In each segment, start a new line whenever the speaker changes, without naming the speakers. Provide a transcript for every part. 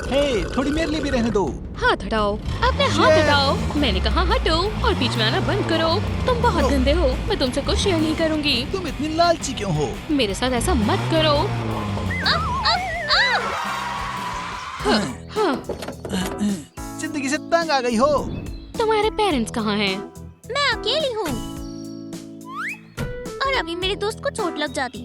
हे, थोड़ी मेरे लिए भी रहने दो।
हाथ हटाओ, अपने हाथ हटाओ। मैंने कहा हटो और बीच में आना बंद करो। तुम बहुत गंदे हो, मैं तुमसे कुछ शेयर नहीं करूंगी।
तुम इतनी लालची क्यों हो?
मेरे साथ ऐसा मत करो। हाँ,
जिंदगी से तंग आ गई हो?
तुम्हारे पेरेंट्स कहाँ हैं?
मैं अकेली हूँ और अभी मेरे दोस्त को चोट लग जाती।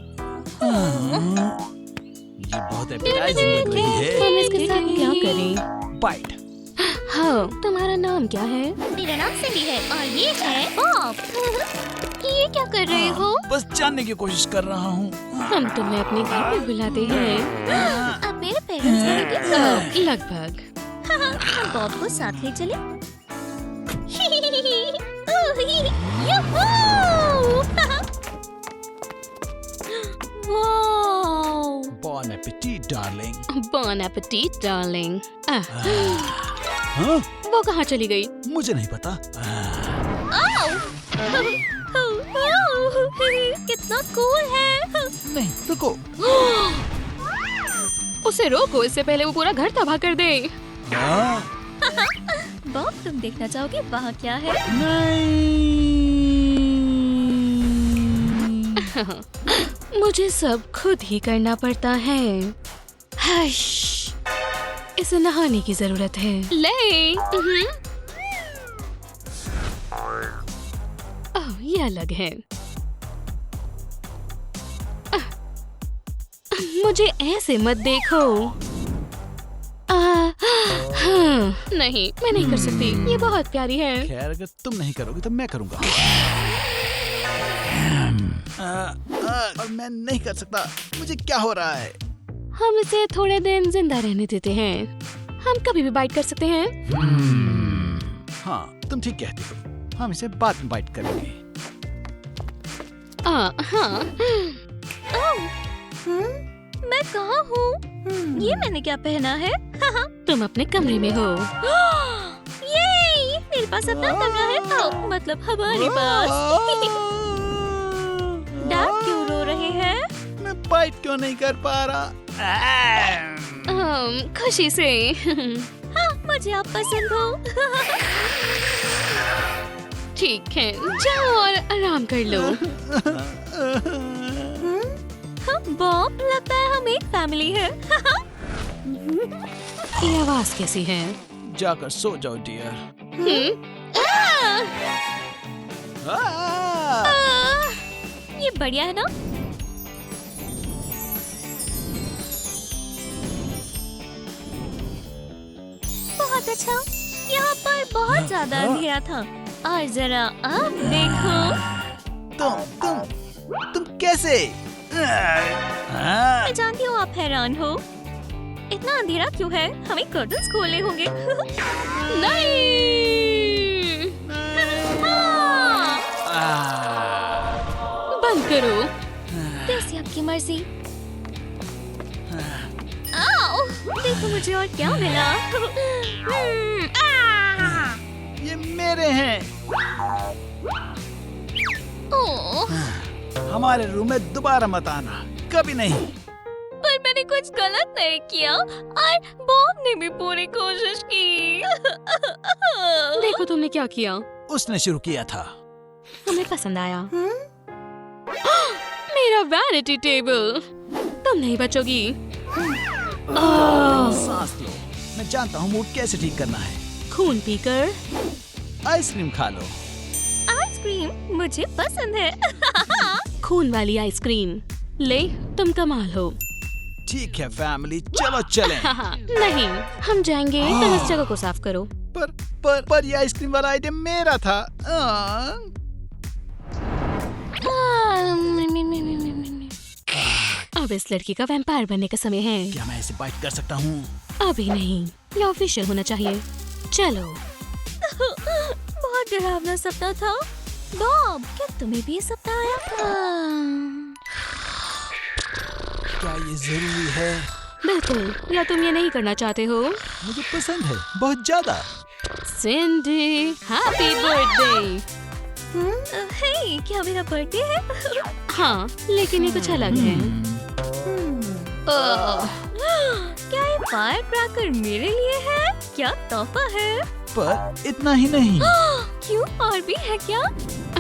ये बहुत एपेटाइजिंग लग रही है।
हम इसके साथ क्या करें?
बाइट।
हाँ, तुम्हारा नाम क्या है?
मेरा नाम सिंडी है और ये है बॉब। ये क्या कर रहे हो?
बस जानने की कोशिश कर रहा हूँ।
हम तुम्हें अपने घर पे बुलाते हैं।
अब मेरे पेरेंट्स करेंगे।
लगभग।
हम बॉब को साथ ले चले। यूहू! Wow!
Bon appetit, darling।
Bon appetit, darling।
हाँ?
वो कहाँ चली गई?
मुझे नहीं पता।
कितना कूल है।
नहीं, रुको।
उसे रोको, इससे पहले वो पूरा घर तबाह कर दे।
बॉब, तुम देखना चाहोगे वहाँ क्या है?
मुझे सब खुद ही करना पड़ता है। हश, इसे नहाने की जरूरत है। ले। ओह, ये अलग है। मुझे ऐसे मत देखो। हाँ, नहीं, मैं नहीं कर सकती। ये बहुत प्यारी है।
खैर, अगर तुम नहीं करोगी तो मैं करूँगा। और मैं नहीं कर सकता। मुझे क्या हो रहा है?
हम इसे थोड़े दिन जिंदा रहने देते हैं। हम कभी भी बाइट कर सकते हैं।
हाँ, तुम ठीक कहती हो। हम इसे बाद में बाइट करेंगे।
हाँ।
मैं कहाँ हूँ? ये मैंने क्या पहना है?
तुम अपने कमरे में हो।
ये मेरे पास अपना कमरा है। मतलब हमारे पास। डैड क्यों रो रहे हैं?
मैं बाइट क्यों नहीं कर पा रहा?
खुशी से।
हाँ, मुझे आप पसंद हो।
ठीक है, जाओ और आराम कर लो।
बॉब, लगता है हम एक फैमिली है।
ये आवाज कैसी है?
जाकर सो जाओ डियर।
ये बढ़िया है ना? बहुत अच्छा। यहाँ पर बहुत ज्यादा अंधेरा था और जरा अब देखो।
तुम कैसे?
मैं जानती हूँ आप हैरान हो। इतना अंधेरा क्यों है? हमें कर्टन्स खोलने होंगे।
नहीं। बंद करो।
जैसी आपकी मर्जी। आओ, देखो मुझे और क्या मिला।
ये मेरे हैं।
ओह,
हमारे रूम में दोबारा मत आना, कभी नहीं।
पर मैंने कुछ गलत नहीं किया और बॉब ने भी पूरी कोशिश की।
देखो तुमने क्या किया।
उसने शुरू किया था।
हमें पसंद आया। मेरा वैनिटी टेबल। तुम नहीं बचोगी।
सांस लो। मैं जानता हूँ मूड कैसे ठीक करना है।
खून पीकर
आइसक्रीम खा लो।
आइसक्रीम मुझे पसंद है।
खून वाली आइसक्रीम। ले, तुम कमाल हो।
ठीक है फैमिली, चलो चलें।
नहीं, हम जाएंगे। तुम इस जगह को साफ करो।
पर ये आइसक्रीम वाला आइडिया मेरा था।
अब इस लड़की का वैम्पायर बनने का समय है।
क्या मैं इसे बाइट कर सकता हूँ?
अभी नहीं, ये ऑफिशियल होना चाहिए। चलो।
बहुत डरावना सपना था। बॉब, क्या तुम्हें भी ये सपना आया था?
क्या ये जरूरी है?
बिल्कुल, या तुम ये नहीं करना चाहते हो?
मुझे पसंद है, बहुत ज्यादा।
सिंडी, हैप्पी बर्थडे।
हे, क्या मेरा बर्थडे है?
हाँ, लेकिन ये कुछ अलग है।
क्या ये फायर क्रैकर मेरे लिए है? क्या तोहफा है?
पर इतना ही नहीं।
क्यों, और भी है क्या?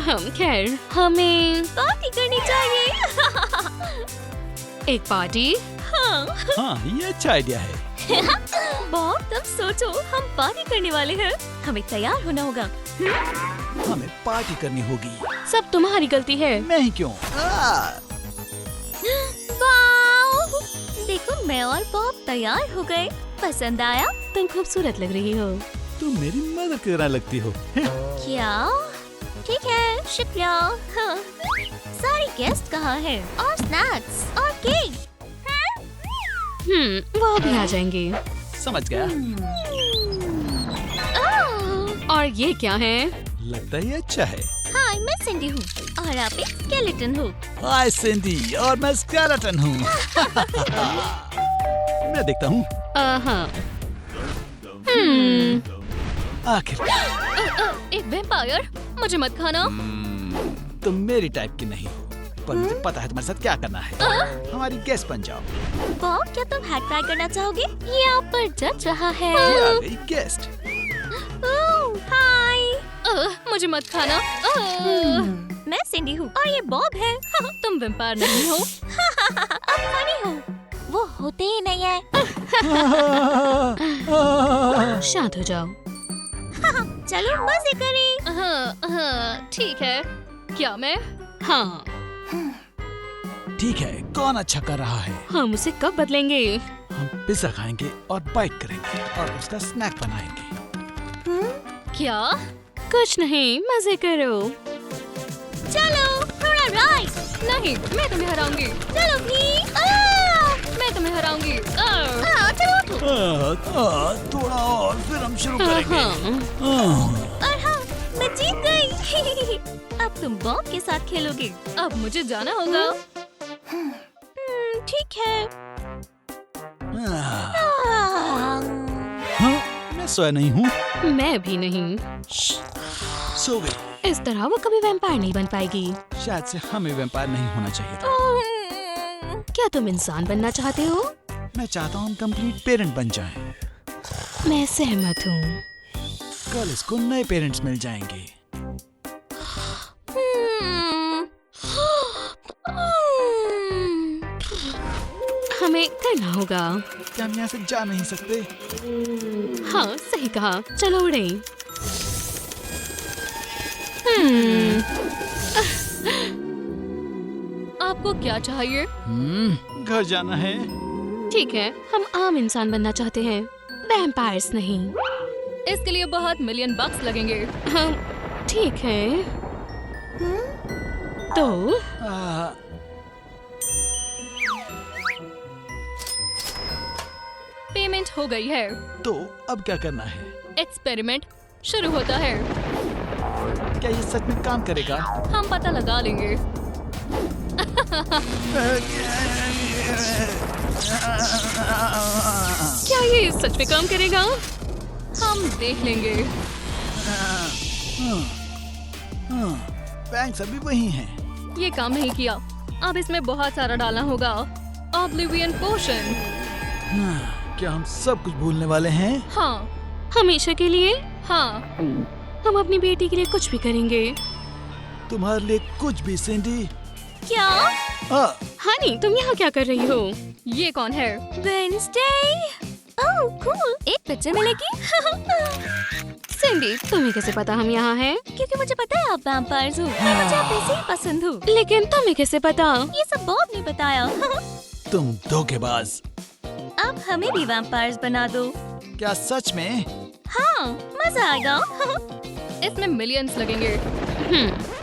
हम खैर हमें
पार्टी करनी चाहिए।
एक पार्टी।
हाँ।
हाँ, ये अच्छा आइडिया है।
बॉब, तुम सोचो, हम पार्टी करने वाले हैं। हमें तैयार होना होगा।
हमें पार्टी करनी होगी।
सब तुम्हारी गलती है।
मैं ही क्यों?
वाओ! देखो, मैं और बॉब तैयार हो गए। पसंद आया?
तुम खूबसूरत लग रही हो।
तुम मेरी मदद करने लगती हो।
क्या? ठीक है, शुक्रिया। हाँ। सारे गेस्ट कहाँ हैं? और स्नैक्स और केक?
वो भी आ जाएंगे।
समझ गया।
और ये क्या है?
लगता है ये अच्छा है।
हाय, मैं सिंडी हूँ और आप एक स्केलेटन हो।
हाय सिंडी, और मैं स्केलेटन हूँ। मैं देखता हूँ।
हाँ।
आखिर
एक वैम्पायर? मुझे मत खाना।
तुम मेरी टाइप की नहीं हो, पर मुझे पता है तुम्हारे साथ क्या करना है। हमारी गेस्ट बन जाओ।
बॉब, क्या तुम हैक ट्राई करना चाहोगे? ये आप पर जज रहा है।
ये आ गई गेस्ट।
ओह, हाय।
मुझे मत खाना।
मैं सिंडी हूँ और ये बॉब है।
तुम वैम्पायर नहीं हो।
अब फनी हो। वो होते ही नहीं है।
शांत हो जाओ।
चलो मजे करें।
हाँ, ठीक है। क्या मैं? हाँ।
ठीक है, कौन अच्छा कर रहा है?
हम उसे कब बदलेंगे?
हम पिज्जा खाएंगे और बाइट करेंगे और उसका स्नैक बनाएंगे।
क्या? कुछ नहीं, मजे करो।
चलो, थोड़ा राइड।
नहीं, मैं तुम्हें हराऊंगी।
चलो भी।
मैं तुम्हें हराऊंगी।
चलो उठो।
थोड़ा और फिर हम शुरू करेंगे।
और हाँ, मैं जीत गई। अब तुम बॉब के साथ खेलोगे।
अब मुझे जाना होगा।
ठीक है।
हाँ, मैं सोया नहीं हूँ।
मैं भी नहीं।
सो गई।
इस तरह वो कभी वैम्पायर नहीं बन पाएगी।
शायद से हमें वैम्पायर नहीं होना चाहिए था।
क्या तुम इंसान बनना चाहते हो?
मैं चाहता हूँ हम कंप्लीट पेरेंट बन जाएं।
मैं सहमत हूँ।
कल इसको नए पेरेंट्स मिल जाएंगे।
हमें करना होगा।
क्या हम यहाँ से जा नहीं सकते?
हाँ, सही कहा। चलो उड़े। आपको क्या चाहिए?
घर जाना है।
ठीक है, हम आम इंसान बनना चाहते हैं, वैम्पायर्स नहीं। इसके लिए बहुत मिलियन बक्स लगेंगे। ठीक है। तो पेमेंट हो गई है।
तो अब क्या करना है?
एक्सपेरिमेंट शुरू होता है।
क्या ये सच में काम करेगा?
हम पता लगा लेंगे। क्या ये सच में काम करेगा? हम देख लेंगे।
बैंक्स अभी वही हैं।
ये काम नहीं किया। अब इसमें बहुत सारा डालना होगा। ऑब्लिवियन पोशन।
क्या हम सब कुछ भूलने वाले हैं?
हाँ, हमेशा के लिए। हाँ, हम अपनी बेटी के लिए कुछ भी करेंगे।
तुम्हारे लिए कुछ भी, सिंडी।
क्या?
हनी, तुम यहाँ क्या कर रही हो? ये कौन है?
वेडनेसडे। ओह, कूल। एक पिक्चर मिलेगी।
सिंडी, तुम्हें कैसे पता हम यहाँ हैं?
क्योंकि मुझे पता है आप वैम्पायर्स हो। मुझे आप ऐसे ही पसंद हो।
लेकिन तुम्हें कैसे पता?
ये सब बॉब ने बताया।
तुम धोखेबाज।
अब हमें भी वैम्पायर्स बना दो।
क्या सच में?
हाँ, मजा आएगा।
इसमें मिलियंस लगेंगे।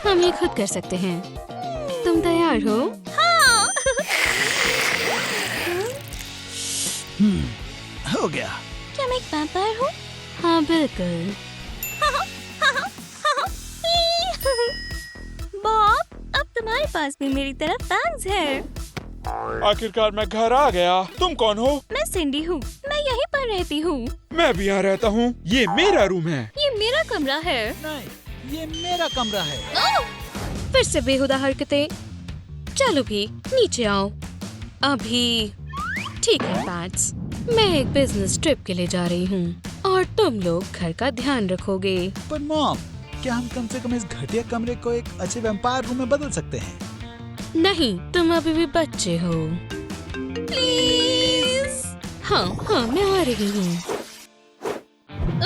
हम ये खुद कर सकते हैं। तुम तैयार हो?
हाँ।
हो गया।
क्या मैं एक वैम्पायर हूँ?
हाँ, बिल्कुल।
बॉब, अब तुम्हारे पास भी मेरी तरफ फैंस है।
आखिरकार मैं घर आ गया। तुम कौन हो?
मैं सिंडी हूँ। मैं यहीं पर रहती हूँ।
मैं भी यहाँ रहता हूँ। ये मेरा रूम है।
ये मेरा कमरा है।
नहीं, ये मेरा कमरा है।
फिर से बेहुदा हरकतें। चलो भी नीचे आओ। अभी ठीक है पैट्स, मैं एक बिजनेस ट्रिप के लिए जा रही हूँ और तुम लोग घर का ध्यान रखोगे।
पर मॉम, क्या हम कम से कम इस घटिया कमरे को एक अच्छे वैम्पायर रूम में बदल सकते हैं?
नहीं, तुम अभी भी बच्चे हो। प्लीज। हाँ, मैं आ रही हूँ।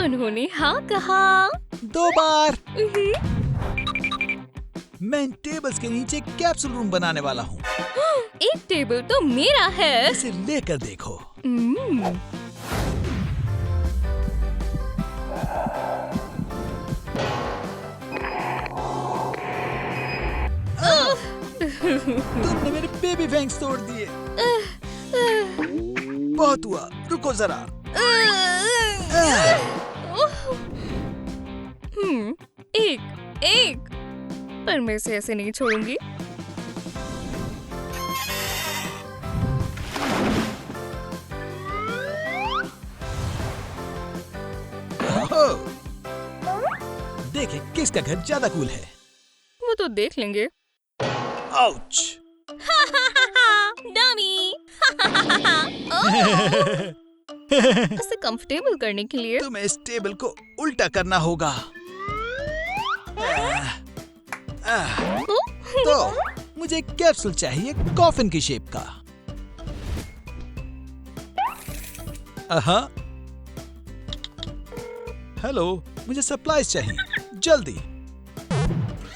उन्होंने हाँ कहा।
2 बार। मैं इन टेबल्स के नीचे कैप्सूल रूम बनाने वाला हूँ।
एक टेबल तो मेरा है।
इसे लेकर देखो। तुमने मेरे बेबी फैंग्स तोड़ दिए। बहुत हुआ, रुको जरा।
एक पर मैं इसे ऐसे नहीं छोड़ूंगी।
देखें किसका घर ज्यादा कूल है।
वो तो देख लेंगे।
आउच।
डमी। इसे कंफर्टेबल करने के लिए
तुम्हें इस टेबल को उल्टा करना होगा। तो मुझे एक कैप्सूल चाहिए कॉफिन की शेप का। हेलो, मुझे सप्लाईज चाहिए जल्दी।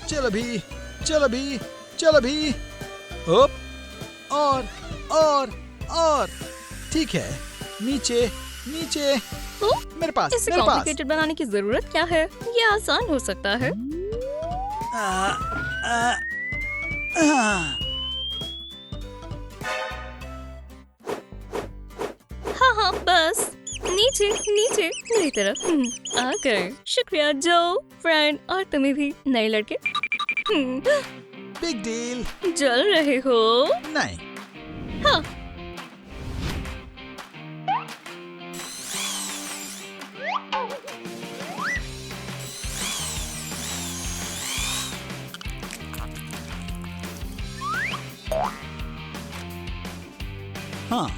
चलो भी, चलो भी, चलो भी। ओप, और ठीक है। नीचे नीचे। मेरे पास,
इसे
मेरे पास।
कॉम्प्लिकेटेड बनाने की जरूरत क्या है? ये आसान हो सकता है। हाँ, बस नीचे नीचे मेरी तरफ आ गए। शुक्रिया जो, फ्रेंड, और तुम्हें भी नए लड़के।
Big deal.
जल रहे हो?
नहीं।
हाँ।
हाँ।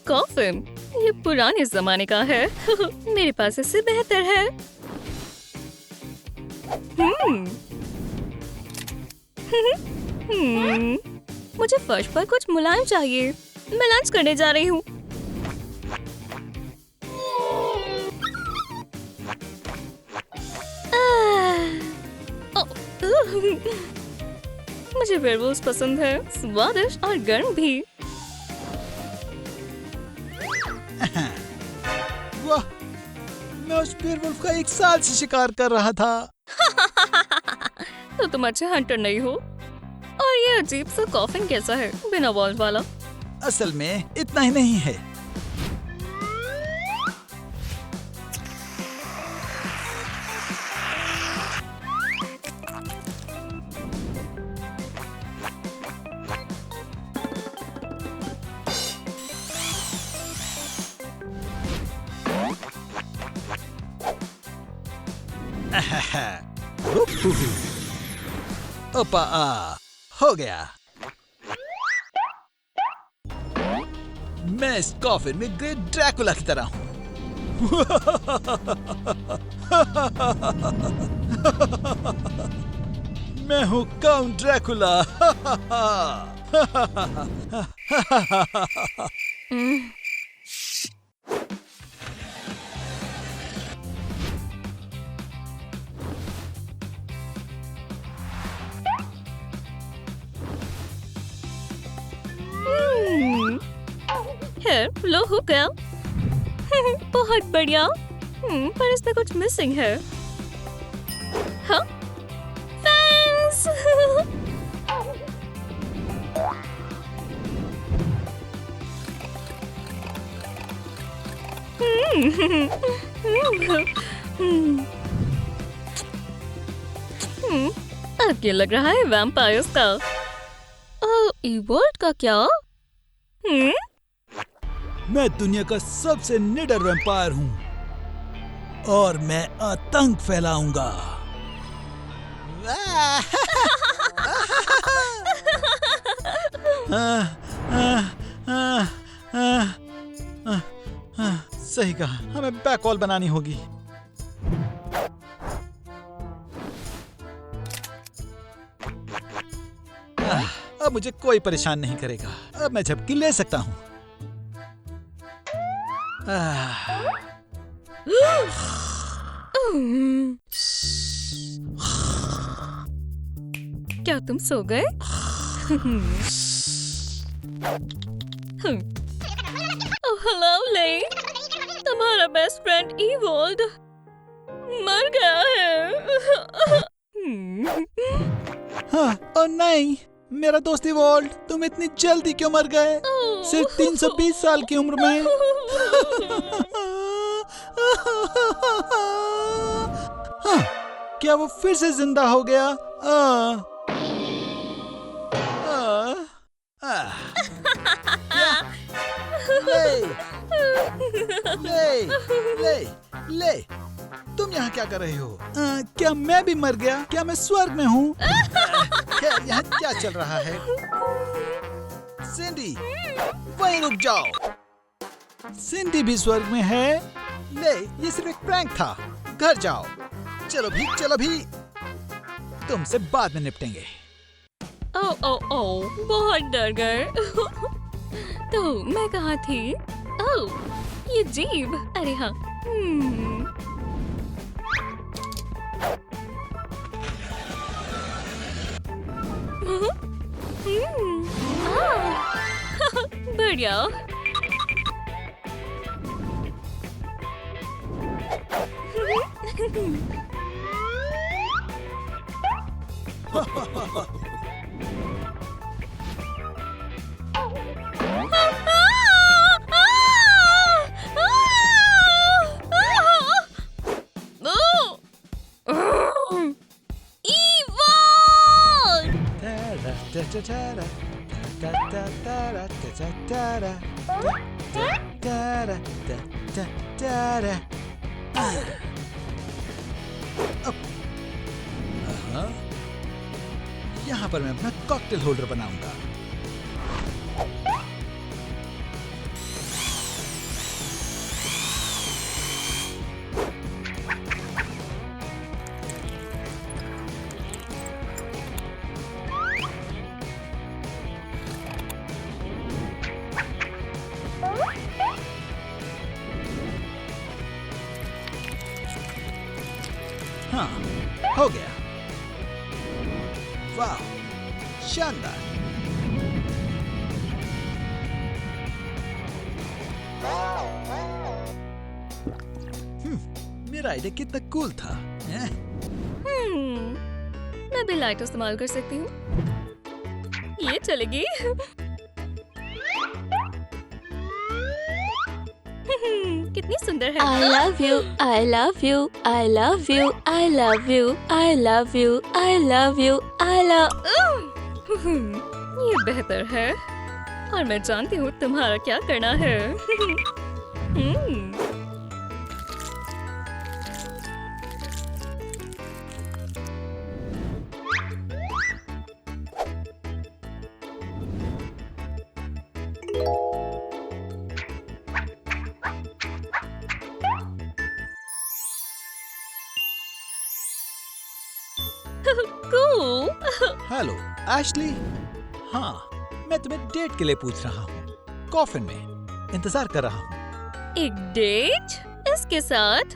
कॉफिन, ये पुराने जमाने का है। मेरे पास इससे बेहतर है। मुझे फर्श पर कुछ मुलायम चाहिए। मैं लंच करने जा रही हूँ। मुझे वेयरवुल्व्स पसंद है, स्वादिष्ट और गर्म भी।
वाह, मैं उस वेयरवुल्फ का 1 साल से शिकार कर रहा था।
तो तुम अच्छे हंटर नहीं हो। और ये अजीब सा कॉफिन कैसा है, बिना वॉल्स वाला?
असल में इतना ही नहीं है। ओपा हो गया। मैं इस कॉफिन में ग्रेट ड्रैकुला की तरह हूँ। मैं हूँ काउंट ड्रैकुला।
लो हो गया। बहुत बढ़िया। पर इसमें कुछ मिसिंग है। हाँ? फैंस। अब क्या लग रहा है वैम्पायर्स का? इवॉल्व का क्या?
मैं दुनिया का सबसे निडर वैम्पायर हूँ और मैं आतंक फैलाऊंगा। सही कहा, हमें बैक वॉल बनानी होगी। अब मुझे कोई परेशान नहीं करेगा। अब मैं झपकी ले सकता हूँ।
क्या तुम सो गए? हेलो ले, तुम्हारा बेस्ट फ्रेंड इवॉल्व मर गया है।
हाँ, और नहीं, मेरा दोस्त इवॉल्व, तुम इतनी जल्दी क्यों मर गए? सिर्फ 320 साल की उम्र में। हाँ, क्या वो फिर से जिंदा हो गया? ले, तुम यहाँ क्या कर रहे हो? क्या मैं भी मर गया? क्या मैं स्वर्ग में हूँ? खैर, यहाँ क्या चल रहा है? सिंडी, वहीं रुक जाओ। सिंडी भी स्वर्ग में है? ले, ये सिर्फ एक प्रैंक था। घर जाओ। चलो भी। तुमसे बाद में निपटेंगे।
ओ, बहुत डर गए। तो मैं कहाँ थी? ये जीभ। अरे हाँ। बढ़िया।
यहाँ पर मैं अपना कॉकटेल होल्डर बनाऊंगा। हाँ, हो गया। वाह, शानदार। मेरा आइडिया कितना कूल था।
मैं भी लाइट इस्तेमाल कर सकती हूँ। ये चलेगी। कितनी सुंदर है।
I love you, I love you, I love you, I love you, I love you, I love you, I love।
ये बेहतर है और मैं जानती हूँ तुम्हारा क्या करना है। Cool.
Hello Ashley. हाँ, मैं तुम्हें डेट के लिए पूछ रहा हूँ। कॉफिन में इंतजार कर रहा हूँ।
एक डेट इसके साथ?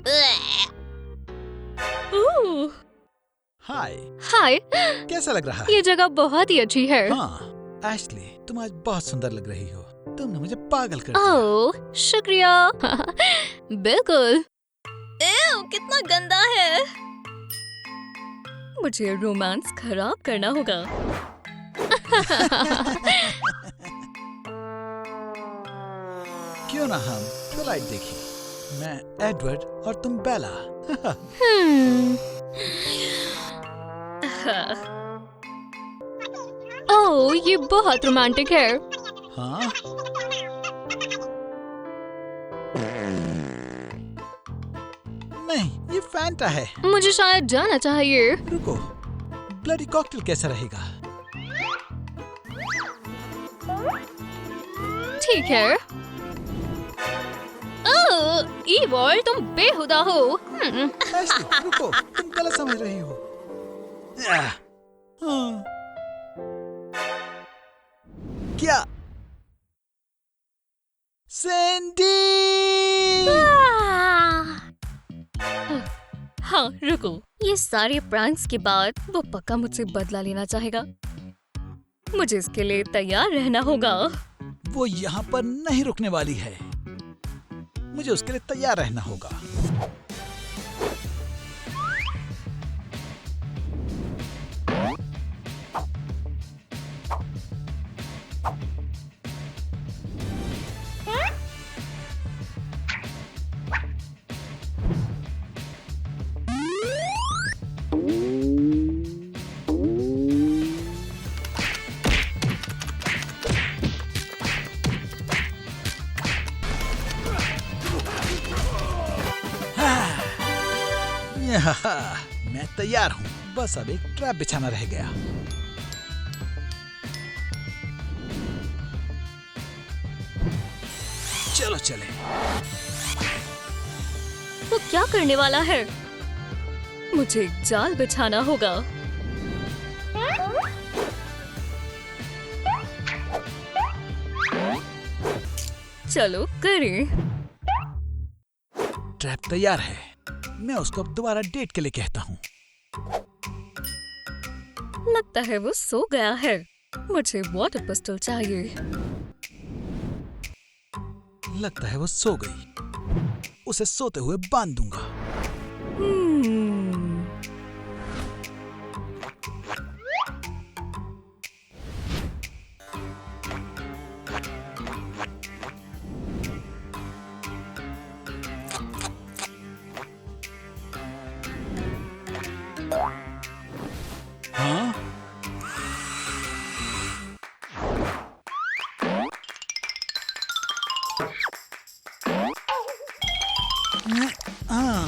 हाय,
हाय,
कैसा लग रहा है?
ये जगह बहुत ही अच्छी है।
हाँ, एशली, तुम आज बहुत सुंदर लग रही हो। तुमने मुझे पागल कर दिया।
ओह, शुक्रिया। बिल्कुल।
कितना गंदा है। मुझे रोमांस खराब करना होगा।
क्यों ना हम फ्लाइट देखें? मैं एडवर्ड और तुम बेला।
ओह, ये बहुत रोमांटिक है।
हाँ? नहीं, ये फैंटा है।
मुझे शायद जाना चाहिए।
रुको, ब्लडी कॉकटेल कैसा रहेगा?
ठीक है। ओह, ईवॉल, तुम बेहुदा हो।
एशली, रुको, तुम गलत समझ रही हो। हाँ। क्या? सैंडी!
हाँ, रुको। ये सारे प्रैंक्स के बाद वो पक्का मुझसे बदला लेना चाहेगा। मुझे इसके लिए तैयार रहना होगा।
वो यहाँ पर नहीं रुकने वाली है। मुझे उसके लिए तैयार रहना होगा। मैं तैयार हूँ। बस अब एक ट्रैप बिछाना रह गया। चलो चले।
वो क्या करने वाला है? मुझे एक जाल बिछाना होगा। चलो करें।
ट्रैप तैयार है। मैं उसको अब दोबारा डेट के लिए कहता हूँ।
लगता है वो सो गया है। मुझे वाटर पिस्टल चाहिए।
लगता है वो सो गई। उसे सोते हुए बांध दूंगा। हाँ? हाँ।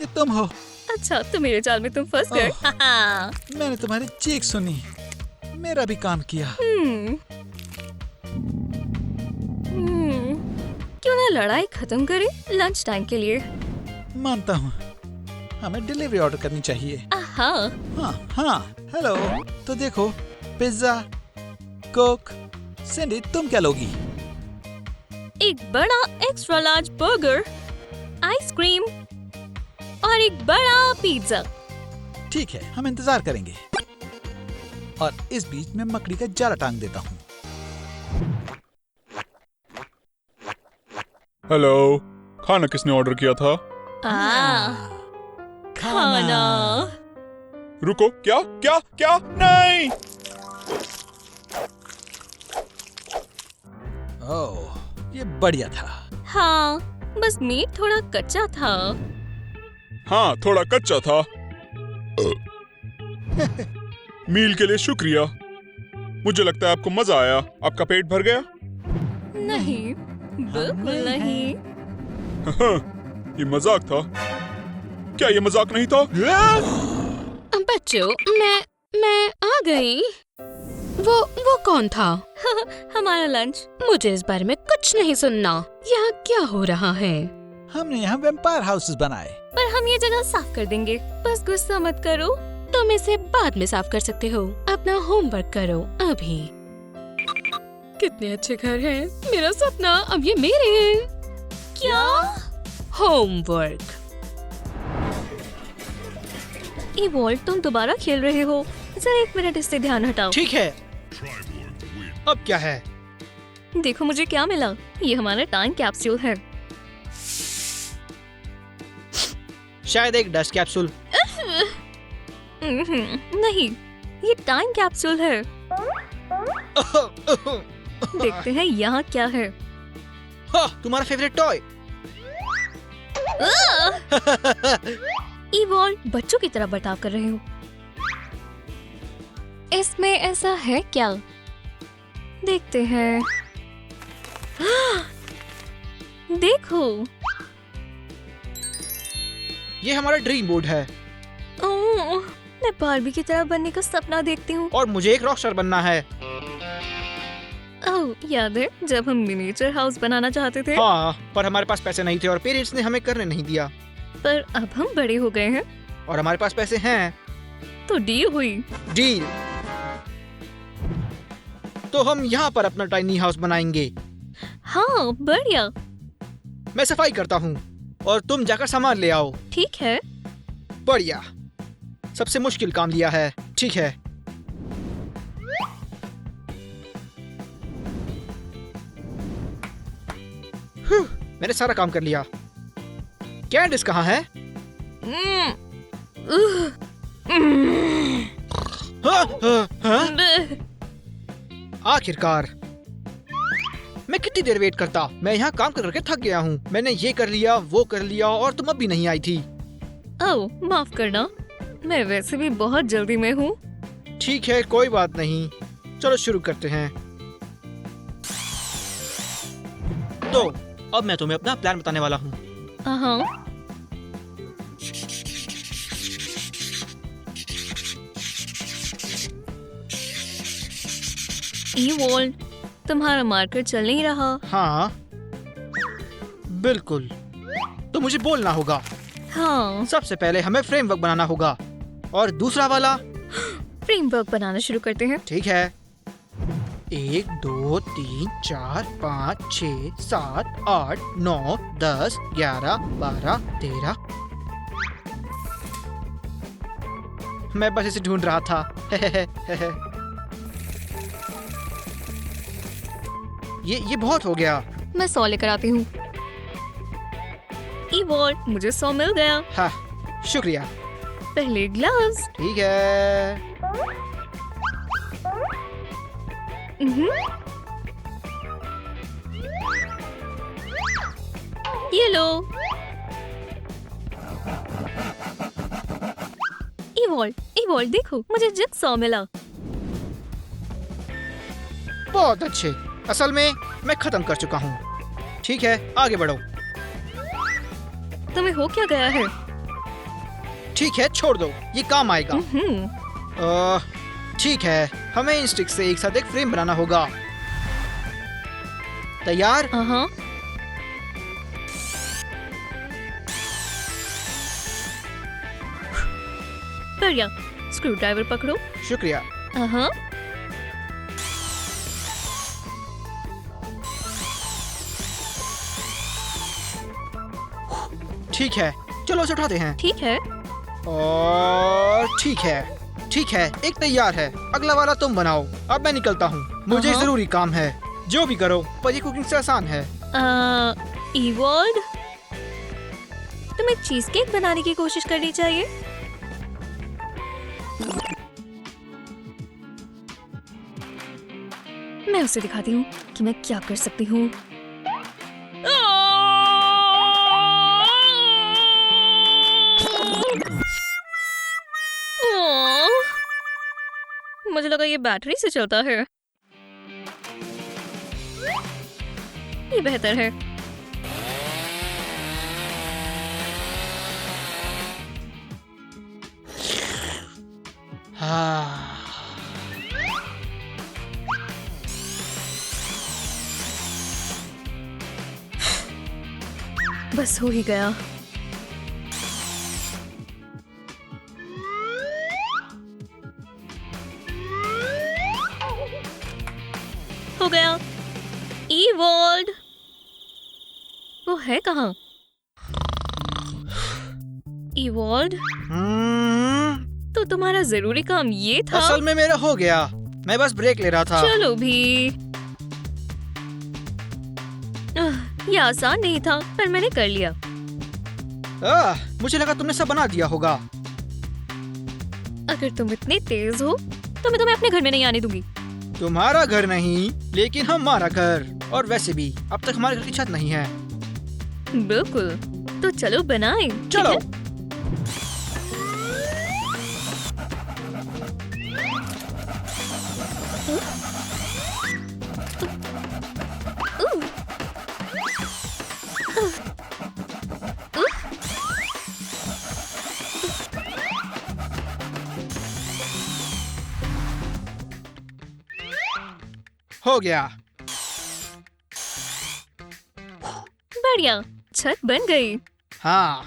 ये तुम हो।
अच्छा, तो मेरे जाल में तुम फंस गए।
मैंने तुम्हारी चीख सुनी। मेरा भी काम किया।
क्यों ना लड़ाई खत्म करें लंच टाइम के लिए।
मानता हूँ। हमें डिलीवरी ऑर्डर करनी चाहिए।
हाँ।
हाँ हाँ। हेलो। तो देखो, पिज्जा, कोक। सैंडी, तुम क्या लोगी?
एक बड़ा एक्स्ट्रा लार्ज बर्गर, आइसक्रीम और एक बड़ा पिज्जा।
ठीक है, हम इंतजार करेंगे। और इस बीच में मकड़ी का जाला टांग देता हूँ।
हेलो, खाना किसने ऑर्डर किया था?
खाना।
रुको, क्या क्या क्या? नहीं!
ओह, ये बढ़िया था।
हाँ, बस मीट थोड़ा कच्चा था।
हाँ, थोड़ा कच्चा था। मील के लिए शुक्रिया। मुझे लगता है आपको मजा आया। आपका पेट भर गया?
नहीं, बिल्कुल नहीं।
ये मजाक था। क्या ये मजाक नहीं था?
बच्चों, मैं आ गई। वो कौन था?
हमारा लंच।
मुझे इस बारे में कुछ नहीं सुनना। यहाँ क्या हो रहा है?
हमने यहाँ वेम्पायर हाउसेस बनाए।
पर हम ये जगह साफ कर देंगे। बस गुस्सा मत करो।
तुम इसे बाद में साफ कर सकते हो। अपना होमवर्क करो अभी। कितने अच्छे घर हैं। मेरा सपना अब ये मेरे हैं।
क्या?
होमवर्क।
इवॉल्व, तुम दोबारा खेल रहे हो। जरा 1 मिनट इससे ध्यान हटाओ।
ठीक है। अब क्या है?
देखो मुझे क्या मिला। ये हमारा टाइम कैप्सूल है।
शायद एक डस्ट कैप्सूल।
नहीं, ये टाइम कैप्सूल है। देखते हैं यहाँ क्या है।
तुम्हारा फेवरेट टॉय।
इवॉल्व बच्चों की तरह बर्ताव कर रहे हो। इसमें ऐसा है क्या? देखते हैं। देखो,
ये हमारा ड्रीम बोर्ड है
ओह, मैं बार्बी की तरह बनने का सपना देखती हूँ।
और मुझे एक रॉकस्टार बनना है।
ओह, याद है जब हम मिनिएचर हाउस बनाना चाहते थे?
हाँ, पर हमारे पास पैसे नहीं थे और पेरेंट्स ने हमें करने नहीं दिया।
पर अब हम बड़े हो गए हैं
और हमारे पास पैसे हैं।
तो डील हुई।
डील। तो हम यहाँ पर अपना टाइनी हाउस बनाएंगे।
हाँ, बढ़िया।
मैं सफाई करता हूँ और तुम जाकर सामान ले आओ।
ठीक है।
बढ़िया। सबसे मुश्किल काम लिया है। ठीक है। मैंने सारा काम कर लिया। कैंडिस कहाँ है?
हम्म, उह, हम्म,
हाँ, हाँ, हाँ?
ब्ह।
आखिरकार। मैं कितनी देर वेट करता। मैं यहाँ काम कर करके थक गया हूँ। मैंने ये कर लिया, वो कर लिया और तुम अब भी नहीं आई थी।
ओह, माफ करना, मैं वैसे भी बहुत जल्दी में हूँ।
ठीक है, कोई बात नहीं। चलो शुरू करते हैं। तो अब मैं तुम्हें अपना प्लान बताने वाला हूँ।
हाँ, इवॉल्व, तुम्हारा मार्कर चल नहीं रहा।
हाँ, बिल्कुल। तो मुझे बोलना होगा।
हाँ,
सबसे पहले हमें फ्रेमवर्क बनाना होगा और दूसरा वाला।
फ्रेमवर्क बनाना शुरू करते हैं।
ठीक है। 1 2 3 4 5 6 7 8 9 10 11 12 13। मैं बस इसे ढूंढ रहा था। ये बहुत हो गया।
मैं 100 लेकर आती हूँ। इवॉल्व, मुझे 100 मिल गया।
हाँ, शुक्रिया।
पहले ग्लव्स।
ठीक है।
ये लो। इवॉल्व, देखो मुझे जिक्सॉ मिला।
बहुत अच्छे। असल में मैं खत्म कर चुका हूँ। ठीक है, आगे बढ़ो।
तुम्हें हो क्या गया है?
ठीक है, छोड़ दो, ये काम आएगा। ठीक है, हमें इन स्टिक से एक साथ एक फ्रेम बनाना होगा। तैयार?
हाँ, बढ़िया। स्क्रू ड्राइवर पकड़ो।
शुक्रिया।
हाँ,
ठीक है, चलो उसे उठाते हैं।
ठीक है।
और ठीक है, एक तैयार है। अगला वाला तुम बनाओ। अब मैं निकलता हूँ, मुझे
हाँ।
जरूरी काम है। जो भी करो, पर ये कुकिंग से आसान है।
इवॉल्व, तुम्हें चीज केक बनाने की कोशिश करनी चाहिए। मैं उसे दिखाती हूँ कि मैं क्या कर सकती हूँ। मुझे लगा ये बैटरी से चलता है। ये बेहतर है।
हाँ।
बस हो ही गया। हो गया। इवॉल्व, वो है कहाँ? इवॉल्व, तो तुम्हारा जरूरी काम ये था।
असल में मेरा हो गया। मैं बस ब्रेक ले रहा था।
चलो भी। ये आसान नहीं था पर मैंने कर लिया।
मुझे लगा तुमने सब बना दिया होगा।
अगर तुम इतने तेज हो तो मैं तुम्हें अपने घर में नहीं आने दूंगी।
तुम्हारा घर नहीं, लेकिन हमारा घर। और वैसे भी अब तक हमारे घर की छत नहीं है।
बिल्कुल, तो चलो बनाएं। ठीक
चलो।
है?
हो गया।
बढ़िया, छत बन गई।
हाँ,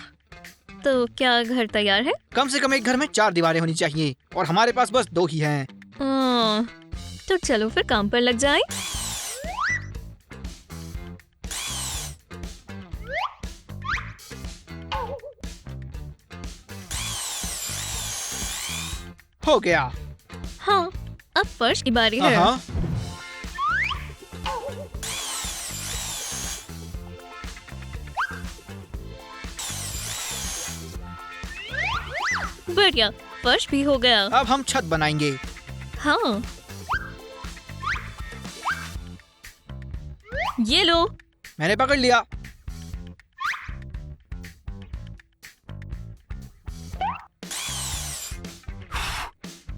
तो क्या घर तैयार है?
कम से कम एक घर में 4 दीवारें होनी चाहिए और हमारे पास बस 2 ही हैं।
तो चलो फिर काम पर लग जाएं।
हो गया।
हाँ, अब फर्श की बारी है।
हाँ,
बढ़िया, फर्श भी हो गया।
अब हम छत बनाएंगे।
हाँ, ये लो।
मैंने पकड़ लिया।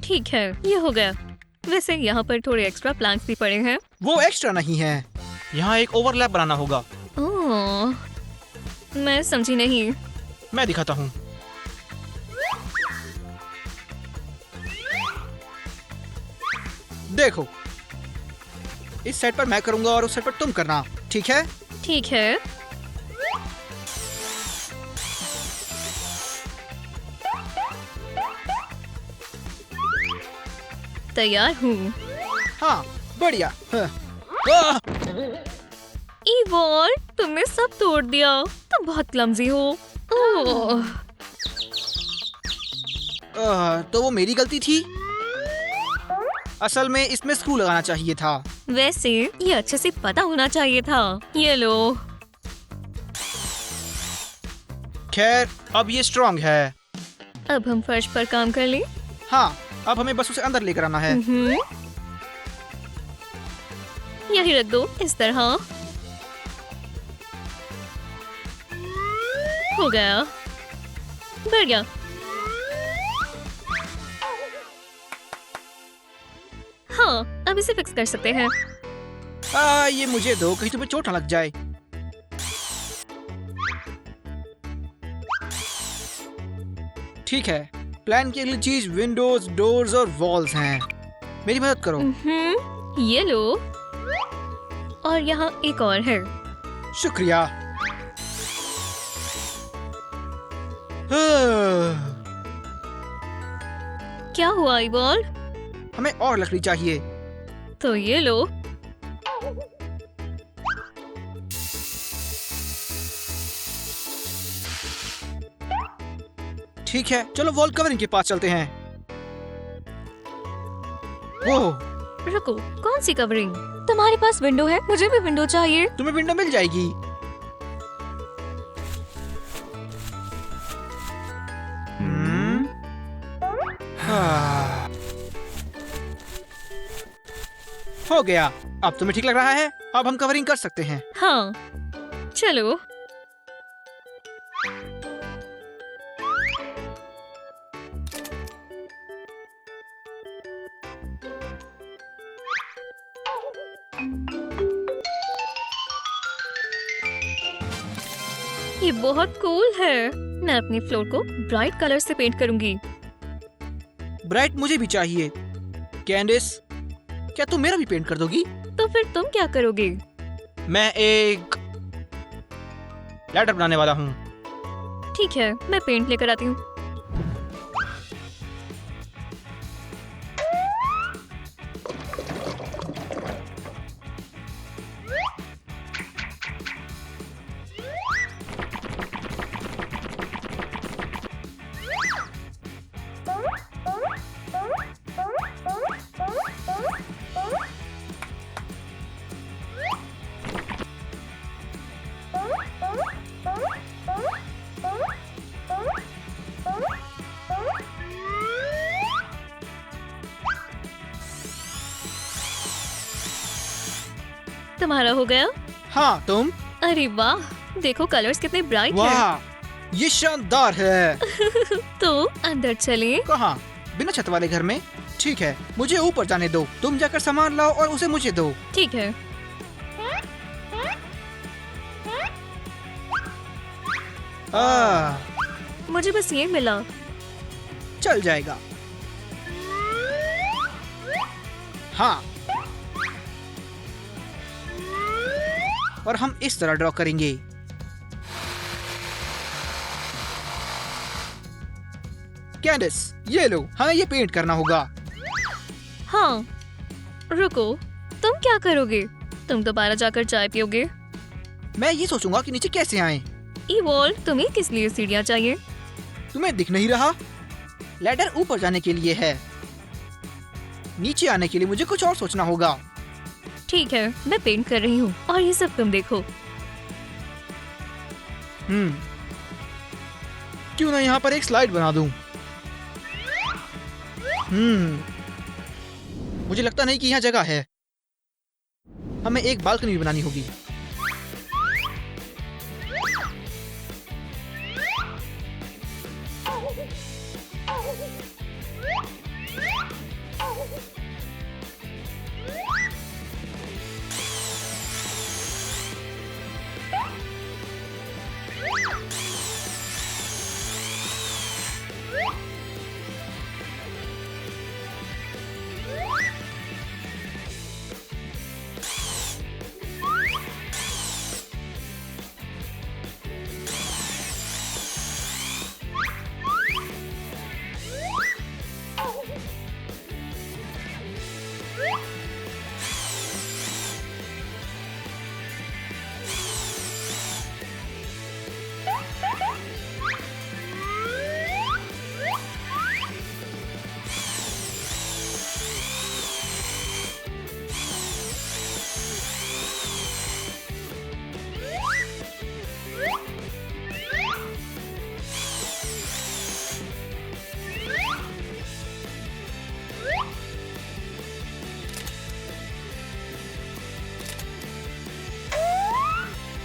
ठीक है, ये हो गया। वैसे यहाँ पर थोड़े एक्स्ट्रा प्लांट्स भी पड़े हैं।
वो एक्स्ट्रा नहीं है, यहाँ एक ओवरलैप बनाना होगा।
ओह, मैं समझी नहीं।
मैं दिखाता हूँ। देखो, इस साइड पर मैं करूंगा और उस साइड पर तुम करना, ठीक है?
ठीक है। तैयार हूँ।
हाँ, बढ़िया। हाँ। आह!
ईवॉल, तुमने सब तोड़ दिया। तुम बहुत क्लमजी हो। ओह,
तो वो मेरी गलती थी। असल में इसमें स्क्रू लगाना चाहिए था।
वैसे ये अच्छे से पता होना चाहिए था। ये लो।
खैर, अब ये स्ट्रांग है।
अब हम फर्श पर काम कर लें।
हाँ, अब हमें बस उसे अंदर लेकर आना है।
यही रख दो, इस तरह। हो गया। बढ़िया। हाँ, अब इसे फिक्स कर सकते हैं।
ये मुझे दो, कहीं तुम्हें चोट न लग जाए। ठीक है, प्लान की अगली चीज विंडोज, डोर्स और वॉल्स हैं। मेरी मदद करो।
ये लो। और यहाँ एक और है।
शुक्रिया।
क्या हुआ ईवॉल?
हमें और लकड़ी चाहिए।
तो ये लो।
ठीक है, चलो वॉल कवरिंग के पास चलते हैं। ओह,
रुको, कौन सी कवरिंग? तुम्हारे पास विंडो है, मुझे भी विंडो चाहिए।
तुम्हें विंडो मिल जाएगी। हाँ। हो गया। अब तुम्हें ठीक लग रहा है? अब हम कवरिंग कर सकते हैं।
हाँ, चलो। ये बहुत कूल है। मैं अपनी फ्लोर को ब्राइट कलर से पेंट करूंगी।
ब्राइट मुझे भी चाहिए। कैंडिस, क्या तुम मेरा भी पेंट कर दोगी?
तो फिर तुम क्या करोगे?
मैं एक लैडर बनाने वाला हूँ।
ठीक है, मैं पेंट लेकर आती हूँ। तुम्हारा हो गया?
हाँ तुम?
अरे वाह, देखो कलर्स कितने ब्राइट हैं।
वाह ये शानदार है।
तो अंदर चलें।
कहाँ? बिना छत वाले घर में? ठीक है, मुझे ऊपर जाने दो। तुम जाकर सामान लाओ और उसे मुझे दो।
ठीक है। मुझे बस ये मिला।
चल जाएगा। हाँ, और हम इस तरह ड्रॉ करेंगे। कैंडिस, ये लो, हमें ये पेंट करना होगा।
हाँ, रुको, तुम क्या करोगे? तुम दोबारा जाकर चाय पियोगे?
मैं ये सोचूंगा कि नीचे कैसे आएं।
इवॉल्व, तुम्हें किस लिए सीढ़ियाँ चाहिए?
तुम्हें दिख नहीं रहा? लैडर ऊपर जाने के लिए है। नीचे आने के लिए मुझे कुछ और सोचना होगा।
ठीक है, मैं पेंट कर रही हूँ और ये सब तुम देखो।
क्यों ना यहाँ पर एक स्लाइड बना दूं? मुझे लगता नहीं कि यहाँ जगह है। हमें एक बालकनी बनानी होगी।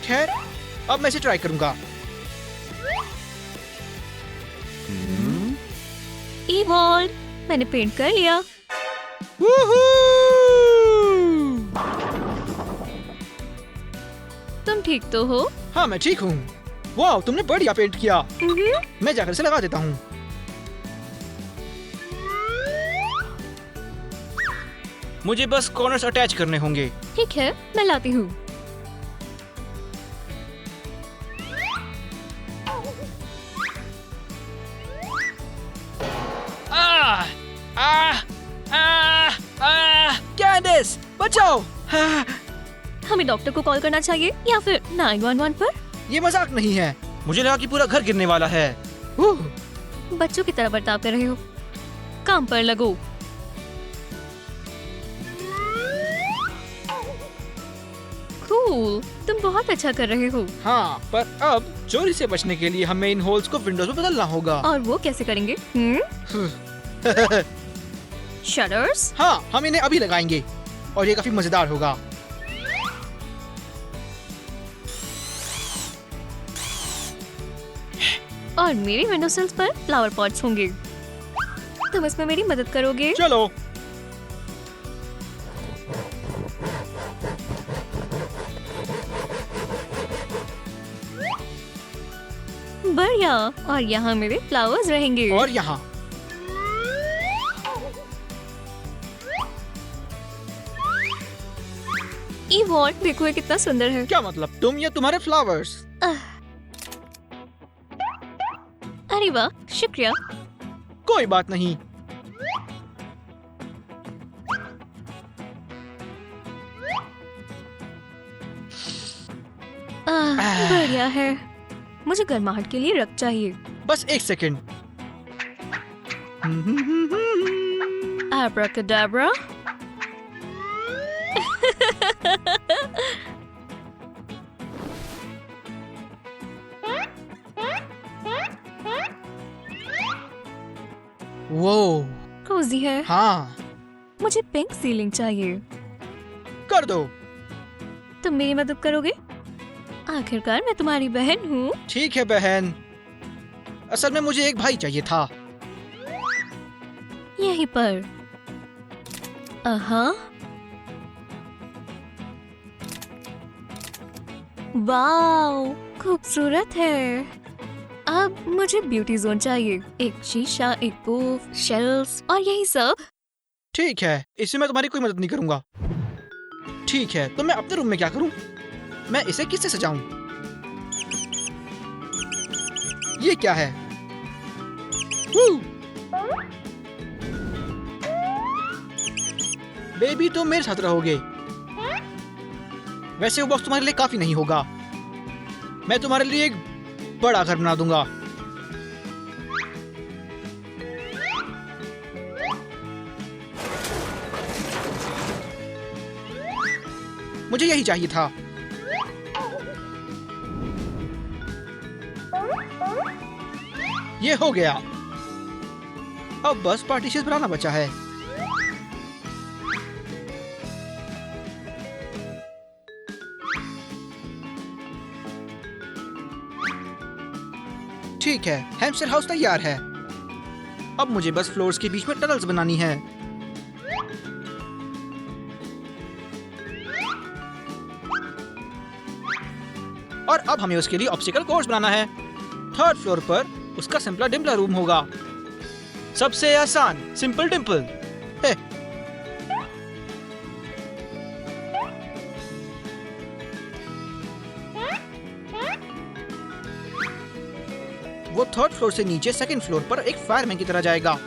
खैर, अब मैं इसे ट्राई करूंगा।
इवॉल्व, मैंने पेंट कर लिया।
वूहू!
तुम ठीक तो हो?
हाँ मैं ठीक हूँ। वाह, तुमने बढ़िया पेंट किया। मैं जाकर इसे लगा देता हूँ। मुझे बस कॉर्नर्स अटैच करने होंगे।
ठीक है, मैं लाती हूँ।
कैंडिस, बचाओ!
हमें डॉक्टर को कॉल करना चाहिए या फिर 911 पर?
ये मजाक नहीं है। मुझे लगा कि पूरा घर गिरने वाला है।
बच्चों की तरह बर्ताव कर रहे हो। काम पर लगो। कूल, तुम बहुत अच्छा कर रहे हो।
हाँ, पर अब चोरी से बचने के लिए हमें इन होल्स को विंडोज में बदलना होगा।
और वो कैसे करेंगे? शटर्स?
हाँ, हम इन्हें अभी लगाएंगे और ये काफी मजेदार होगा।
और मेरे विंडो सिल्स पर फ्लावर पॉट्स होंगे। तुम इसमें मेरी मदद करोगे?
चलो।
बढ़िया। और यहाँ मेरे फ्लावर्स रहेंगे।
और यहाँ।
इवॉल्व, देखो ये कितना सुंदर है।
क्या मतलब? तुम या तुम्हारे फ्लावर्स?
अरे वाह, शुक्रिया।
कोई बात नहीं।
बढ़िया है। मुझे गर्माहट के लिए रख चाहिए।
बस एक सेकंड।
Abracadabra।
वो
कोजी है।
हाँ,
मुझे पिंक सीलिंग चाहिए।
कर दो।
तुम मेरी मदद करोगे? आखिरकार मैं तुम्हारी बहन हूँ।
ठीक है बहन, असल में मुझे एक भाई चाहिए था।
यहीं पर। वाओ, खूबसूरत है। अब मुझे ब्यूटी जोन चाहिए, एक शीशा, एक बूफ, शेल्फ्स और यही सब।
ठीक है, इसमें मैं तुम्हारी कोई मदद नहीं करूंगा। ठीक है, तो मैं अपने रूम में क्या करूं? मैं इसे किससे सजाऊं? ये क्या है? बेबी तुम मेरे साथ रहोगे। वैसे वो बॉक्स तुम्हारे लिए काफी नहीं होगा। मैं तुम्हारे लिए एक बड़ा घर बना दूंगा। मुझे यही चाहिए था। ये हो गया। अब बस पार्टीशन बनाना बचा है। ठीक है, हैमस्टर हाउस तैयार है। अब मुझे बस फ्लोर्स के बीच में टनल्स बनानी है। और अब हमें उसके लिए ऑब्स्टिकल कोर्स बनाना है। थर्ड फ्लोर पर उसका सिंपल डिम्पल रूम होगा। सबसे आसान सिंपल डिम्पल। वो थर्ड फ्लोर से नीचे सेकंड फ्लोर पर एक फायरमैन की तरह जाएगा।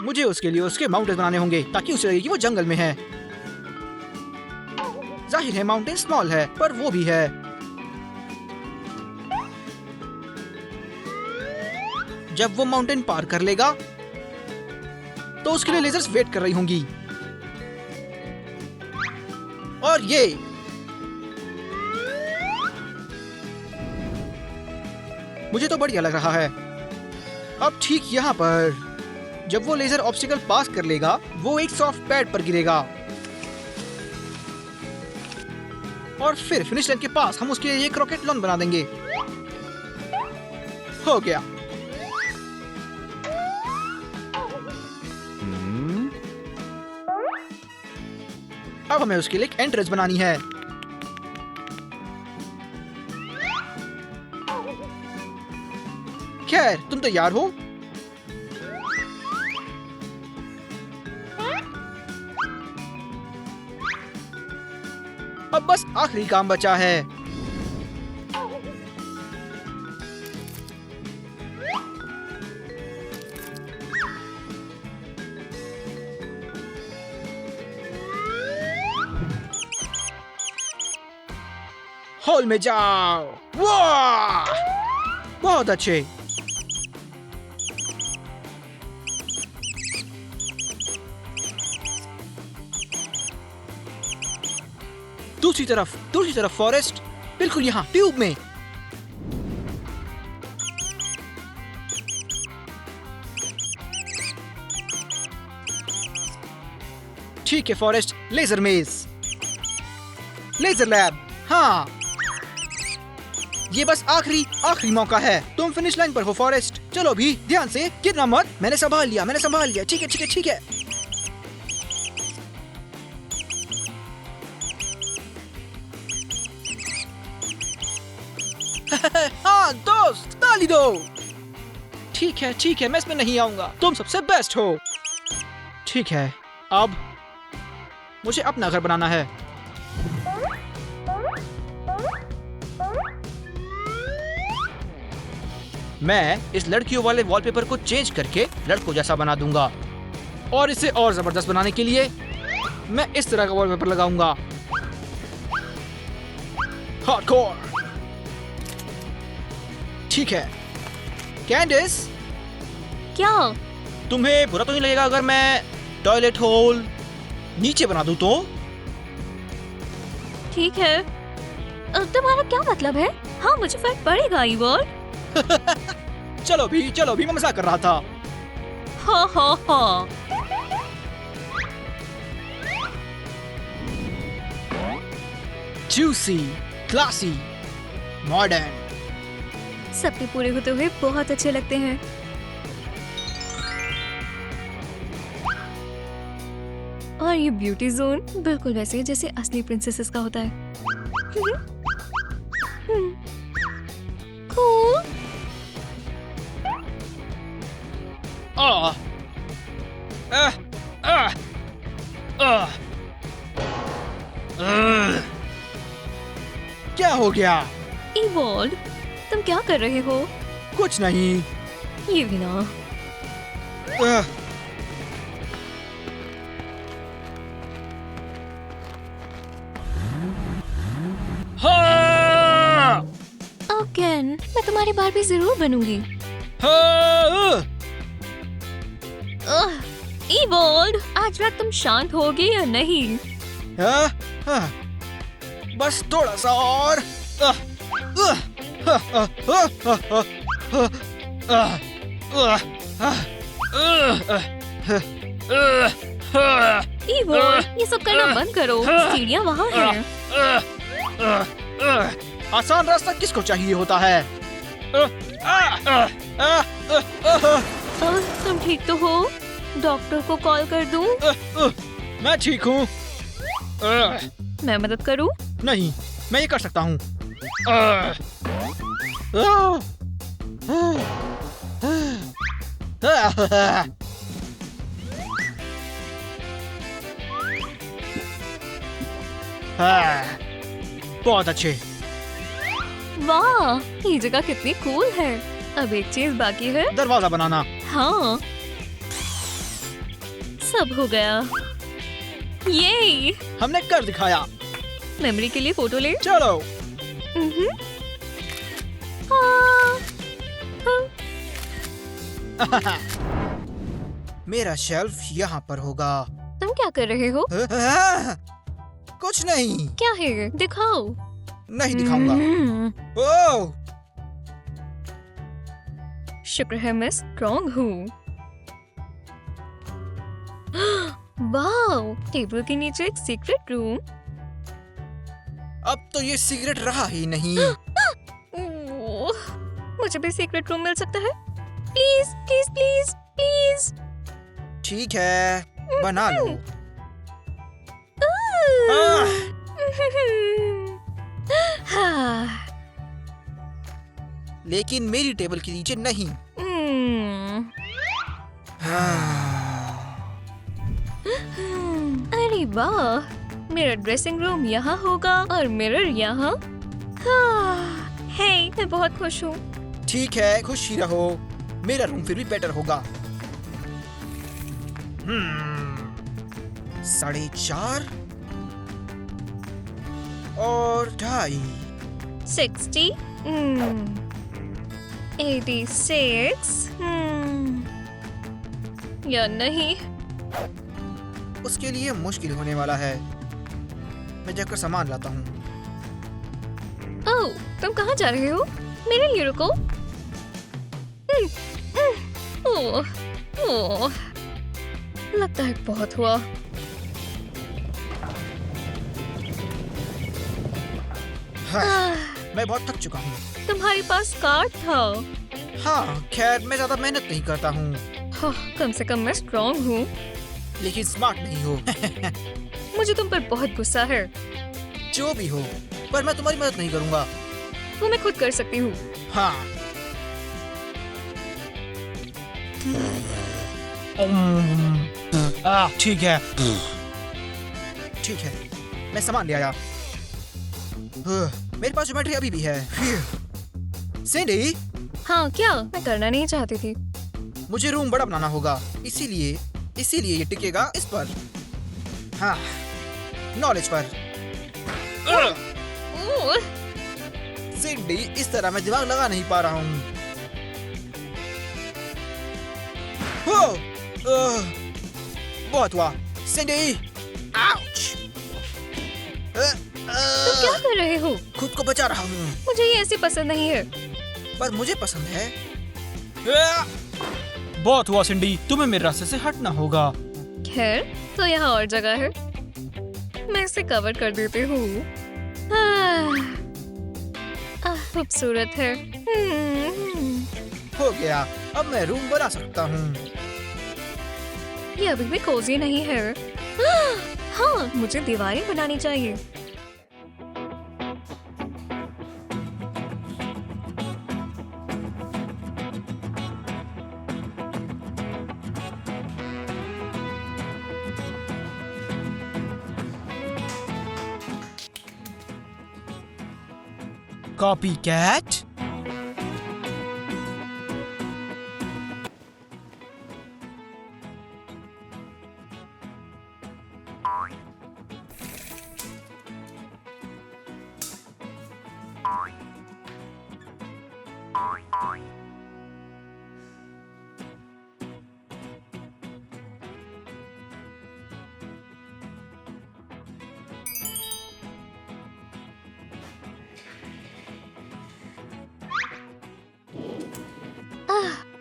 मुझे उसके लिए उसके माउंटेन बनाने होंगे ताकि उसे लगे कि वो जंगल में है। जाहिर है माउंटेन स्मॉल है, पर वो भी है। जब वो माउंटेन पार कर लेगा तो उसके लिए लेजर्स वेट कर रही होंगी। और ये मुझे तो बढ़िया लग रहा है। अब ठीक यहाँ पर जब वो लेजर ऑब्स्टिकल पास कर लेगा, वो एक सॉफ्ट पैड पर गिरेगा और फिर फिनिश लाइन के पास हम उसके लिए एक रॉकेट लॉन्च बना देंगे। हो गया। अब हमें उसके लिए एक एंट्रेंस बनानी है। खैर, तुम तैयार हो? अब बस आखिरी काम बचा है। हॉल में जाओ। वाह! बहुत अच्छे। दूसरी तरफ फॉरेस्ट, बिल्कुल यहाँ ट्यूब में। ठीक है फॉरेस्ट, लेजर मेज, लेजर लैब। हाँ, ये बस आखिरी मौका है। तुम फिनिश लाइन पर हो फॉरेस्ट। चलो भी, ध्यान से, गिरना मत। मैंने संभाल लिया। ठीक है। हाँ दोस्त, ताली दो। ठीक है, मैं इसमें नहीं आऊंगा। तुम सबसे बेस्ट हो। ठीक है, अब मुझे अपना घर बनाना है। मैं इस लड़कियों वाले वॉलपेपर को चेंज करके लड़कों जैसा बना दूंगा और इसे और जबरदस्त बनाने के लिए मैं इस तरह का वॉलपेपर लगाऊंगा। हार्डकोर। ठीक है कैंडिस,
क्या?
तुम्हें बुरा तो नहीं लगेगा अगर मैं टॉयलेट होल नीचे बना दूं तो?
ठीक है, तुम्हारा क्या मतलब है? हाँ, मुझे फर्क पड़ेगा ईवॉल।
चलो भी, मैं मजाक कर रहा था।
हा हा हा।
Juicy, classy, modern.
सपने पूरे होते हुए बहुत अच्छे लगते हैं। और ये ब्यूटी जोन बिल्कुल वैसे ही जैसे असली प्रिंसेसेस का होता है। Cool।
आह, आह, आह, आह, आह। क्या हो गया?
इवॉल्व, तुम क्या कर रहे हो?
कुछ नहीं।
ये भी ना।
आह, हाँ,
अगेन, मैं तुम्हारी बार्बी जरूर बनूंगी।
हाँ,
इवॉल्व, आज रात तुम शांत होगे या नहीं?
हाँ, हाँ। बस थोड़ा सा और। आह, आह, आह, आह, आह, आह, आह, आह, आह, आह, आह,
इवॉल्व, ये सब करना बंद करो। सीढ़ियाँ वहाँ हैं।
आसान रास्ता किसको चाहिए होता है?
तुम ठीक तो हो? डॉक्टर को कॉल कर दूं?
मैं ठीक हूँ।
मैं मदद करूं?
नहीं, मैं ये कर सकता हूँ। बहुत अच्छे।
वाह, ये जगह कितनी कूल है। अब एक चीज बाकी है।
दरवाजा बनाना।
हाँ, सब हो गया। ये
हमने कर दिखाया।
मेमोरी के लिए फोटो ले।
चलो।
हाँ, हाँ।
मेरा शेल्फ यहाँ पर होगा।
तुम क्या कर रहे हो?
कुछ नहीं।
क्या है? दिखाओ।
नहीं दिखाऊंगा। ओह,
शुक्र है मैं स्ट्रॉन्ग हूँ। वाह, टेबल के नीचे एक सीक्रेट रूम।
अब तो ये सिगरेट रहा ही नहीं।
ओह, मुझे भी सीक्रेट रूम मिल सकता है? Please please please please.
ठीक है, बना लो।
हाँ।
लेकिन मेरी टेबल के नीचे नहीं।
अरे वाह, मेरा ड्रेसिंग रूम यहाँ होगा और मिरर यहाँ। हे, मैं बहुत खुश हूँ।
ठीक है, खुश ही रहो। मेरा रूम फिर भी बेटर होगा। 4:30 और 2:30।
60, 86, या नहीं?
उसके लिए मुश्किल होने वाला है। मैं जाकर सामान लाता हूँ।
ओह, तुम कहाँ जा रहे हो? मेरे लिए रुको। ओह, ओह, लगता है बहुत हुआ।
मैं बहुत थक चुका हूँ।
तुम्हारे पास कार्ड था।
हाँ, खैर मैं ज्यादा मेहनत नहीं करता हूँ।
हाँ, कम से कम मैं स्ट्रॉन्ग हूँ।
लेकिन स्मार्ट नहीं हो।
मुझे तुम पर बहुत गुस्सा है।
जो भी हो, पर मैं तुम्हारी मदद नहीं करूँगा।
वो मैं खुद कर सकती हूँ।
हाँ। ठीक है। ठीक है, मैं सामान ले आया। मेरे पास ज्योमेट्री अभी भी है। सिंडी,
हाँ क्या? मैं करना नहीं चाहती थी।
मुझे रूम बड़ा बनाना होगा, इसीलिए ये टिकेगा इस पर। हाँ, नॉलेज पर।
ओह,
सिंडी, इस तरह मैं दिमाग लगा नहीं पा रहा हूँ। बहुत हुआ। सिंडी, आउच।
तुम क्या कर रहे हो?
खुद को बचा रहा हूँ,
मुझे ये ऐसे पसंद नहीं है।
पर मुझे पसंद है। बहुत हुआ सिंडी, तुम्हें मेरे रास्ते से हटना होगा।
खैर, तो यहाँ और जगह है, मैं इसे कवर कर देती हूँ। खूबसूरत है।
हो गया, अब मैं रूम बना सकता हूँ।
ये अभी भी कोजी नहीं है। हाँ, मुझे दीवारें बनानी चाहिए।
Copy cat.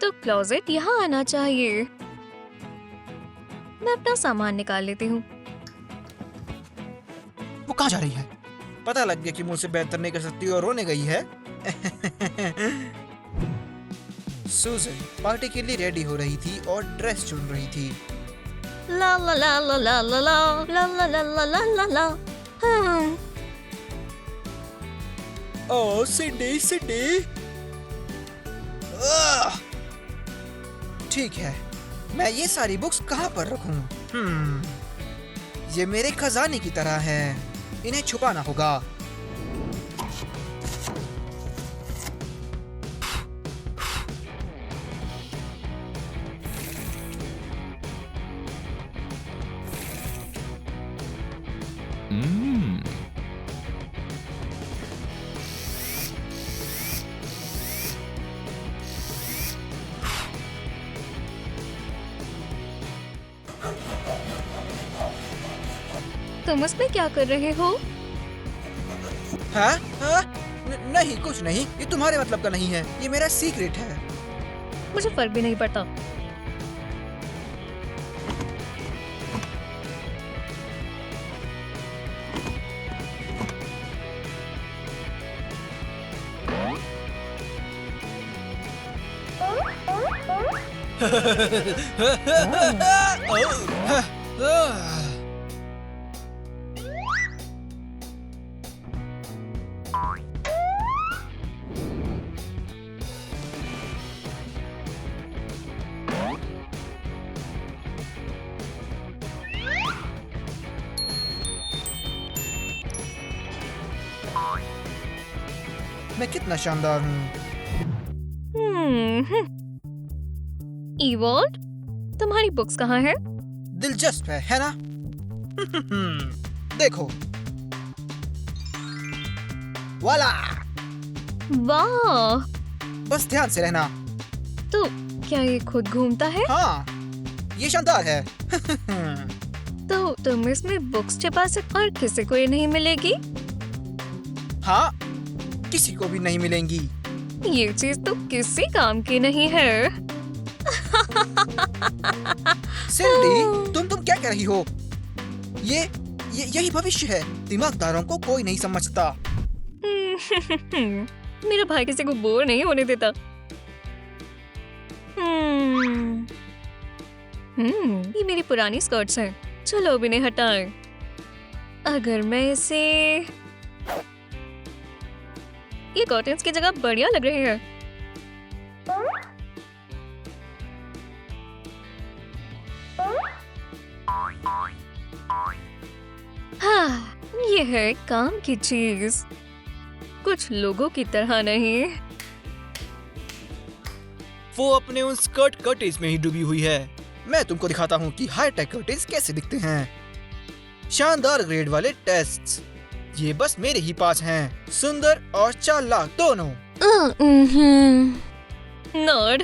तो क्लोजेट यहाँ आना चाहिए। मैं अपना सामान निकाल लेती हूँ।
वो कहाँ जा रही है? पता लग गया कि मुझसे बेहतर नहीं कर सकती और रोने गई है। सूजन पार्टी के लिए रेडी हो रही थी और ड्रेस चुन रही थी।
ला ला ला ला ला ला ला ला ला ला ला ला ला ला।
ओह सिंडी सिंडी। ठीक है, मैं ये सारी बुक्स कहाँ पर रखूं? ये मेरे खजाने की तरह है, इन्हें छुपाना होगा।
तुम उसमें क्या कर रहे हो?
हाँ? हाँ? नहीं, कुछ नहीं, ये तुम्हारे मतलब का नहीं है, ये मेरा सीक्रेट है।
मुझे फर्क भी नहीं पड़ता।
मैं कितना शानदार हूँ।
ईवॉल्ड, तुम्हारी बुक्स कहाँ है?
दिलचस्प है ना? देखो, वाला।
वाह,
बस ध्यान से रहना।
तो क्या ये खुद घूमता है?
हाँ, ये शानदार है।
तो तुम इसमें बुक्स छिपा सकते और किसी को ये नहीं मिलेगी?
हाँ, किसी को भी नहीं मिलेंगी।
ये चीज तो किसी काम की नहीं है।
सिंडी, तुम क्या कह रही हो? यही भविष्य है। दिमागदारों को कोई नहीं समझता।
मेरा भाई किसी को बोर नहीं होने देता। ये मेरी पुरानी स्कर्ट्स हैं। चलो अब इन्हें हटाएं। अगर मैं इसे ये कॉटन्स की जगह बढ़िया लग रहे हैं। हाँ, ये है काम की चीज, कुछ लोगों की तरह नहीं।
वो अपने उन स्कर्ट कर्टेन्स में ही डूबी हुई है। मैं तुमको दिखाता हूँ कि हाई-टेक कर्टेन्स कैसे दिखते हैं। शानदार ग्रेड वाले टेस्ट्स, ये बस मेरे ही पास हैं। सुंदर और चालाक दोनों।
नर्ड।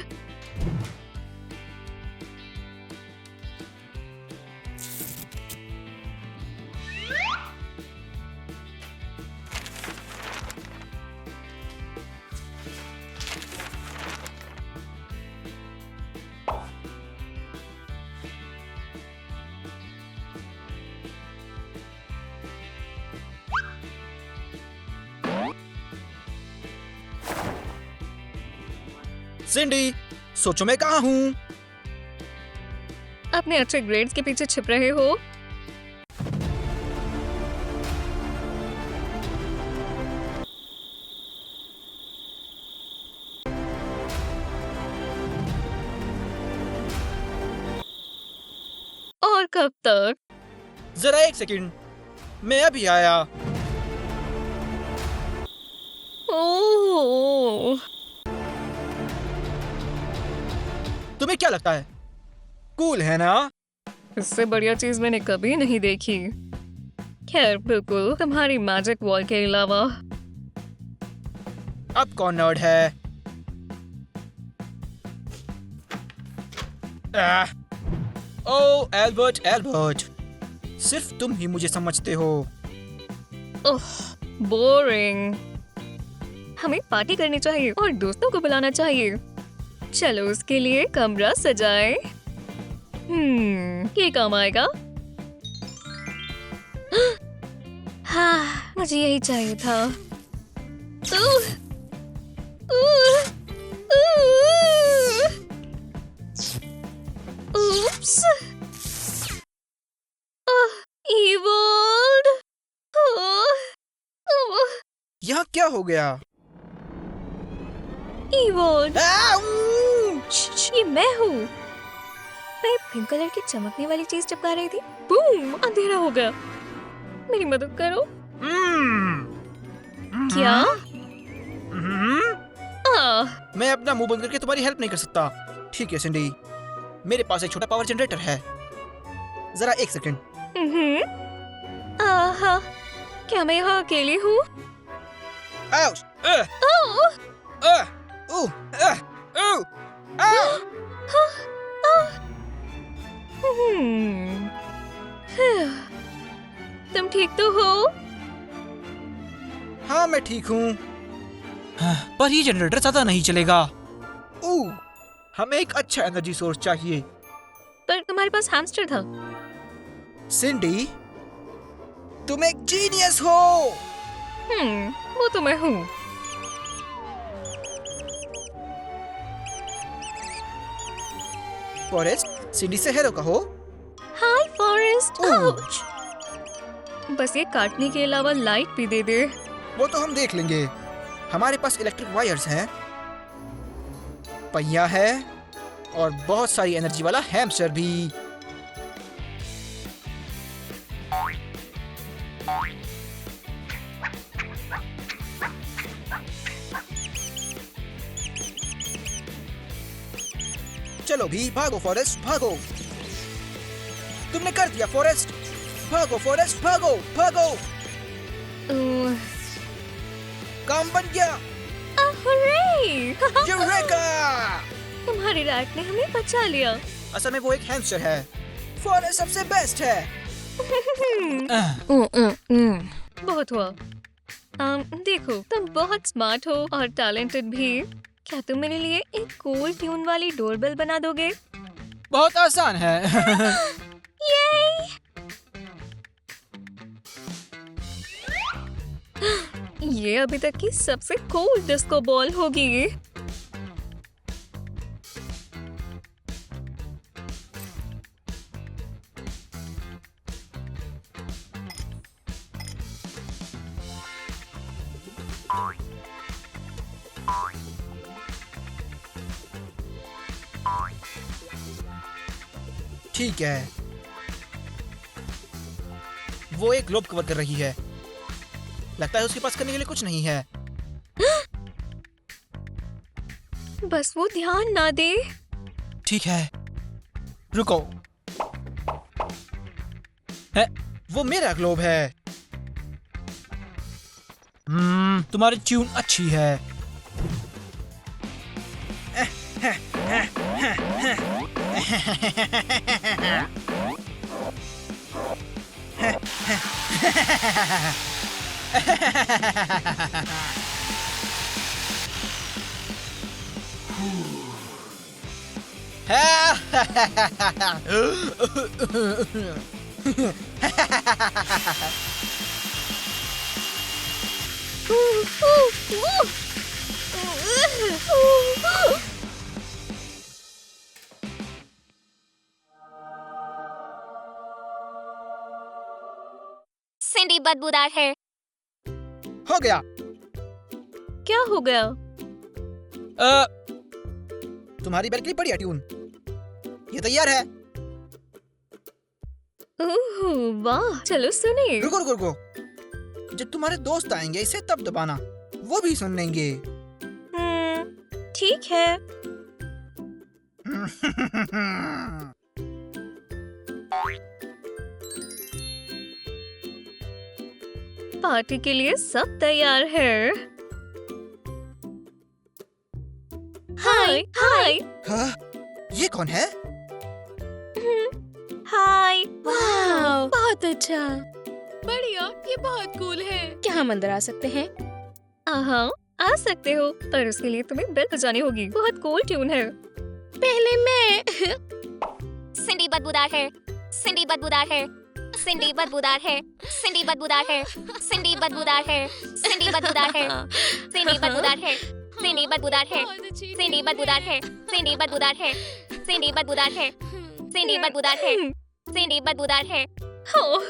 सिंडी, सोचो मैं कहाँ हूँ?
अपने अच्छे ग्रेड्स के पीछे छिप रहे हो। और कब तक?
जरा एक सेकंड, मैं अभी आया।
ओह,
तुम्हें क्या लगता है? कूल है ना?
इससे बढ़िया चीज मैंने कभी नहीं देखी। खैर, बिल्कुल तुम्हारी मैजिक वॉल के अलावा।
अब कौन नर्ड है? ओह एल्बर्ट, एल्बर्ट, सिर्फ तुम ही मुझे समझते हो।
ओह, बोरिंग। हमें पार्टी करनी चाहिए और दोस्तों को बुलाना चाहिए। चलो उसके लिए कमरा सजाए। ये काम आएगा। हाँ, मुझे यही चाहिए था। उह, उह, उह। Oops. Evolved.
यहाँ क्या हो गया?
Evolved.
आऊ!
ये मैं हूँ। मैं पिंक कलर की चमकने वाली चीज चिपका रही थी। बूम! अंधेरा हो गया। मेरी मदद करो। क्या?
मैं अपना मुंह बंद करके तुम्हारी हेल्प नहीं कर सकता। ठीक है सिंडी, मेरे पास एक छोटा पावर जनरेटर है। जरा एक सेकंड।
आहा, क्या मैं यहाँ अकेली हूँ?
आउच!
तुम ठीक तो हो?
हाँ मैं ठीक हूँ, पर ये जनरेटर ज्यादा नहीं चलेगा। हमें एक अच्छा एनर्जी सोर्स चाहिए।
पर तुम्हारे पास हैमस्टर था।
सिंडी, तुम एक जीनियस हो।
वो तो मैं हूँ।
फॉरेस्ट, सिंडी से हेलो कहो।
हाय फॉरेस्ट। बस ये काटने के अलावा लाइट भी दे दे।
वो तो हम देख लेंगे। हमारे पास इलेक्ट्रिक वायर्स हैं, पहिया है और बहुत सारी एनर्जी वाला हैमस्टर भी। चलो भी, भागो फॉरेस्ट, भागो। तुमने कर दिया फॉरेस्ट। भागो फॉरेस्ट, भागो भागो। काम बन गया। यूरेका!
तुम्हारी रैट ने हमें बचा लिया।
असल में वो एक हैमस्टर है। फॉरेस्ट सबसे बेस्ट है।
बहुत हुआ। देखो, तुम बहुत स्मार्ट हो और टैलेंटेड भी। क्या तुम मेरे लिए एक कूल ट्यून वाली डोरबेल बना दोगे?
बहुत आसान है।
ये अभी तक की सबसे कूल डिस्को बॉल होगी।
ठीक है, वो एक ग्लोब कवर कर रही है। लगता है उसके पास करने के लिए कुछ नहीं है।
बस वो ध्यान ना दे।
ठीक है, रुको। है, वो मेरा ग्लोब है। तुम्हारी ट्यून अच्छी है।
सिंडी बदबूदार है।
हो गया।
क्या हो गया?
तुम्हारी बेल के लिए बढ़िया ट्यून। ये तैयार है।
ओह वाह, चलो सुनिए।
रुको रुको रुको। जब तुम्हारे दोस्त आएंगे इसे तब दबाना, वो भी सुन लेंगे।
ठीक है। पार्टी के लिए सब तैयार है। हाय हाय
हाँ, ये कौन है?
हाय।
वाह, बहुत अच्छा, बढ़िया, ये बहुत कूल है। क्या हम अंदर आ सकते हैं?
हाँ, आ सकते हो, पर उसके लिए तुम्हें बेल बजानी होगी। बहुत कूल ट्यून है।
पहले मैं
सिंडी बदबूदार है। सिंडी बदबूदार है। सिंडी बदबूदार है। सिंडी बदबूदार है। सिंडी बदबूदार है। सिंडी बदबूदार है। सिंडी बदबूदार है। सिंडी बदबूदार है। सिंडी बदबूदार है। सिंडी बदबूदार है। सिंडी बदबूदार है। सिंडी बदबूदार है। सिंडी बदबूदार है।
ओह,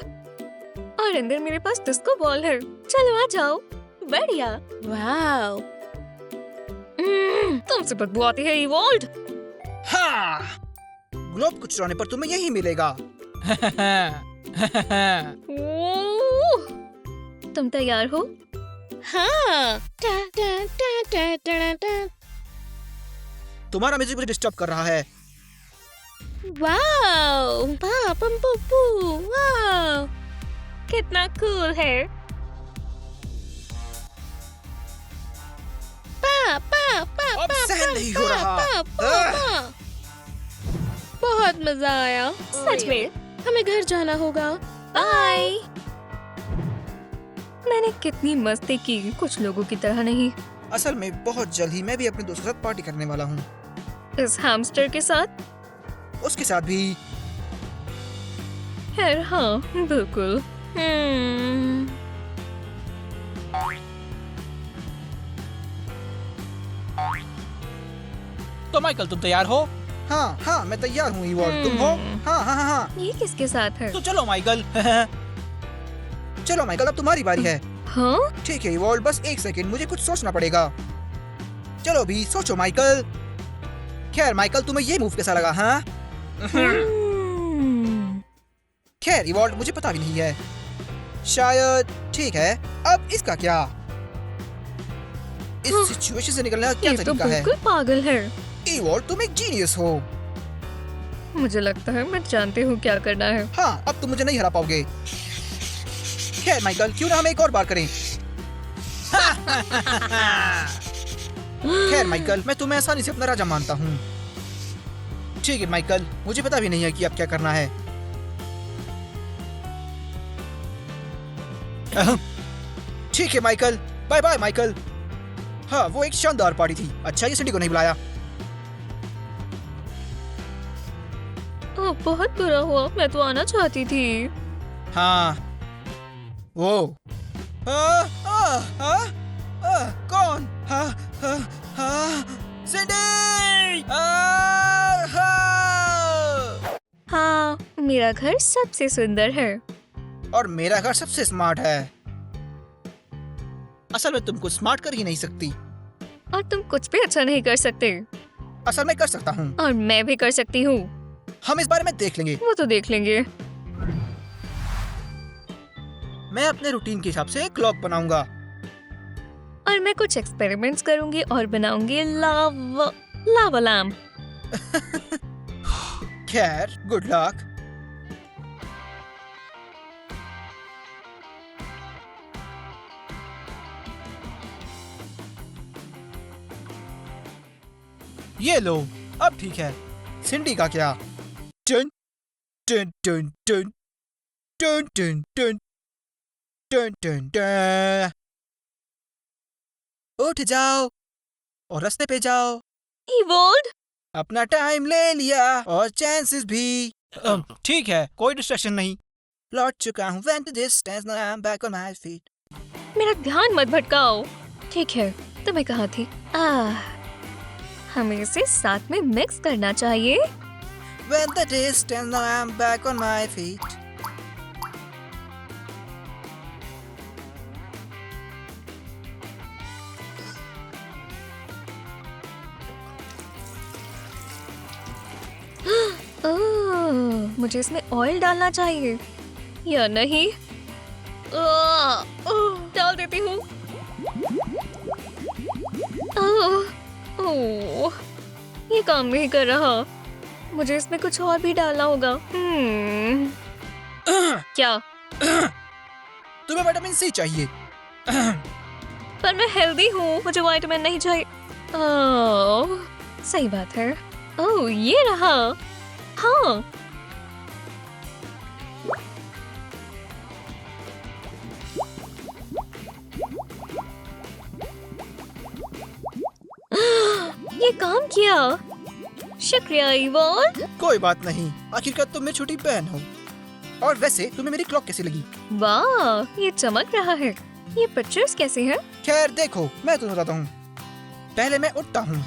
और अंदर मेरे पास डिस्को बॉल है। चलो आ जाओ। बढ़िया।
वाह,
तुमसे बदबू आती है इवॉल्व।
हाँ, ग्लोब को चुराने पर तुम्हें यही मिलेगा।
ओह, तुम तैयार हो?
हाँ। टा टा टा टा टा टा।
तुम्हारा म्यूजिक मुझे डिस्टर्ब कर रहा है।
वाह, पम पप्पू, वाह,
कितना कूल है।
पा पा पा
अब
पा
सहन नहीं हो रहा।
पा, पा, पा। बहुत मजा आया।
सच में।
हमें घर जाना होगा। बाय।
मैंने कितनी मस्ती की, कुछ लोगों की तरह नहीं।
असल में बहुत जल्द ही मैं भी अपने दोस्तों के साथ पार्टी करने वाला हूँ।
इस हैमस्टर के साथ?
उसके साथ भी।
खैर हाँ, बिल्कुल।
तो माइकल तुम तैयार हो?
हाँ हाँ, मैं तैयार हूँ इवॉल्व। तुम हो? हाँ हाँ हाँ हाँ।
ये किसके साथ है?
तो चलो माइकल।
चलो माइकल, अब तुम्हारी बारी है।
हाँ?
ठीक है इवॉल्व, बस एक सेकंड, मुझे कुछ सोचना पड़ेगा। चलो भी सोचो माइकल। खैर माइकल, तुम्हें ये मूव कैसा लगा? हाँ खैर इवॉल्व, मुझे पता भी नहीं है, शायद। ठीक है, अब इसका क्या? इस सिचुएशन से निकलने का क्या
ये तो
तरीका है?
बिल्कुल पागल है।
इवॉल्व, तुम एक जीनियस हो।
मुझे लगता है मैं जानती हूँ क्या करना है।
हाँ, अब तुम मुझे नहीं हरा पाओगे। खैर माइकल, क्यों ना हम एक और बार करें? खैर माइकल, मैं तुम्हें आसानी से अपना राजा मानता हूँ। ठीक है माइकल, मुझे पता भी नहीं है कि अब क्या करना है। ठीक है माइकल, बाय बाय माइकल। हाँ, वो एक शानदार पार्टी थी। अच्छा ये सिटी को नहीं बुलाया।
ओह, बहुत बुरा हुआ, मैं तो आना चाहती थी।
हाँ, वो कौन? सिंडी!
हाँ, मेरा घर सबसे सुंदर है।
और मेरा घर सबसे स्मार्ट है। असल में तुम कुछ स्मार्ट कर ही नहीं सकती।
और तुम कुछ भी अच्छा नहीं कर सकते।
असल में कर सकता हूँ।
और मैं भी कर सकती हूँ।
हम इस बारे में देख लेंगे।
वो तो देख लेंगे।
मैं अपने रूटीन के हिसाब से क्लॉक बनाऊंगा।
और मैं कुछ एक्सपेरिमेंट्स करूंगी और बनाऊंगी लावा लैम्प।
खैर, गुड लक। ये लो, अब ठीक है। सिंडी का क्या? टन टन टन टन टन टन टन टन टन टन। उठ जाओ और रास्ते पे जाओ।
इवॉल्व।
अपना टाइम ले लिया और चांसेस भी।
ठीक है, कोई डिस्ट्रैक्शन नहीं।
लौट चुका हूँ went the distance, now I'm back on my feet.
मेरा ध्यान मत भटकाओ। ठीक है, तो मैं कहाँ थी? हमें इसे साथ में मिक्स करना चाहिए।
Went the distance, now I'm back on my feet.
मुझे इसमें ऑयल डालना चाहिए या नहीं? डाल देती हूँ। ये काम नहीं कर रहा। मुझे इसमें कुछ और भी डालना होगा। क्या?
तुम्हें विटामिन सी चाहिए।
पर मैं हेल्दी हूँ, मुझे विटामिन नहीं चाहिए। ओह, सही बात है। ओह, ये रहा। हाँ, ये काम किया। शुक्रिया इवॉन।
कोई बात नहीं, आखिरकार तुम मेरी छोटी बहन हो। और वैसे तुम्हें मेरी क्लॉक कैसी लगी?
वाह, ये चमक रहा है। ये पिक्चर्स कैसे हैं?
खैर देखो, मैं तुम्हें बताता हूँ। पहले मैं उठता हूँ,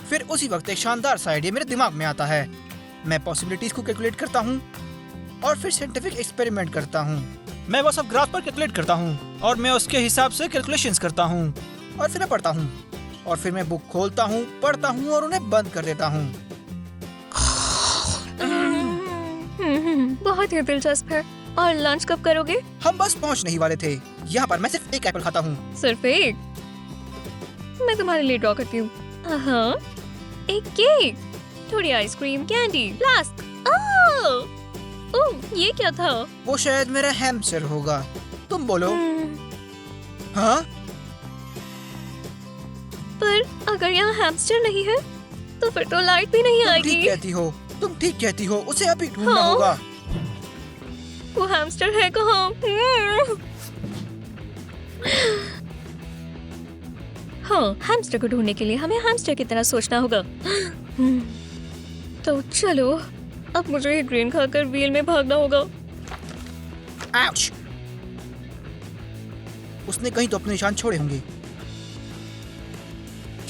फिर उसी वक्त एक शानदार सा आइडिया मेरे दिमाग में आता है। मैं पॉसिबिलिटीज को कैलकुलेट करता हूँ और फिर साइंटिफिक एक्सपेरिमेंट करता हूँ।
मैं वो सब ग्राफ पर कैलकुलेट करता हूँ और मैं उसके हिसाब से कैलकुलेशंस करता हूँ।
और फिर मैं पढ़ता हूँ और फिर मैं बुक खोलता हूँ, पढ़ता हूँ और उन्हें बंद कर देता हूँ।
बहुत ही दिलचस्प है। और लंच कब करोगे?
हम बस पहुँचने ही वाले थे। यहाँ पर मैं सिर्फ एक एप्पल खाता हूँ।
सिर्फ एक? मैं तुम्हारे लिए ड्रॉ करती हूँ। हाँ, एक केक, थोड़ी आइसक्रीम, कैंडी, फ्लास्क। ओह, ये क्या था?
वो शायद मेरा हैमस्टर होगा। तुम बोलो। हाँ?
पर अगर यहाँ हैमस्टर नहीं है तो फिर तो लाइट भी नहीं
तुम
आएगी।
ठीक कहती हो, तुम ठीक कहती हो। उसे अभी ढूंढना
हाँ।
होगा।
वो हैमस्टर है कहाँ? हाँ, हैमस्टर को ढूंढने के लिए हमें हैमस्टर की तरह सोचना होगा। तो चलो, अब मुझे ये ग्रीन खाकर व्हील में भागना होगा।
आउच! उसने कहीं तो अपने निशान छोड़े होंगे।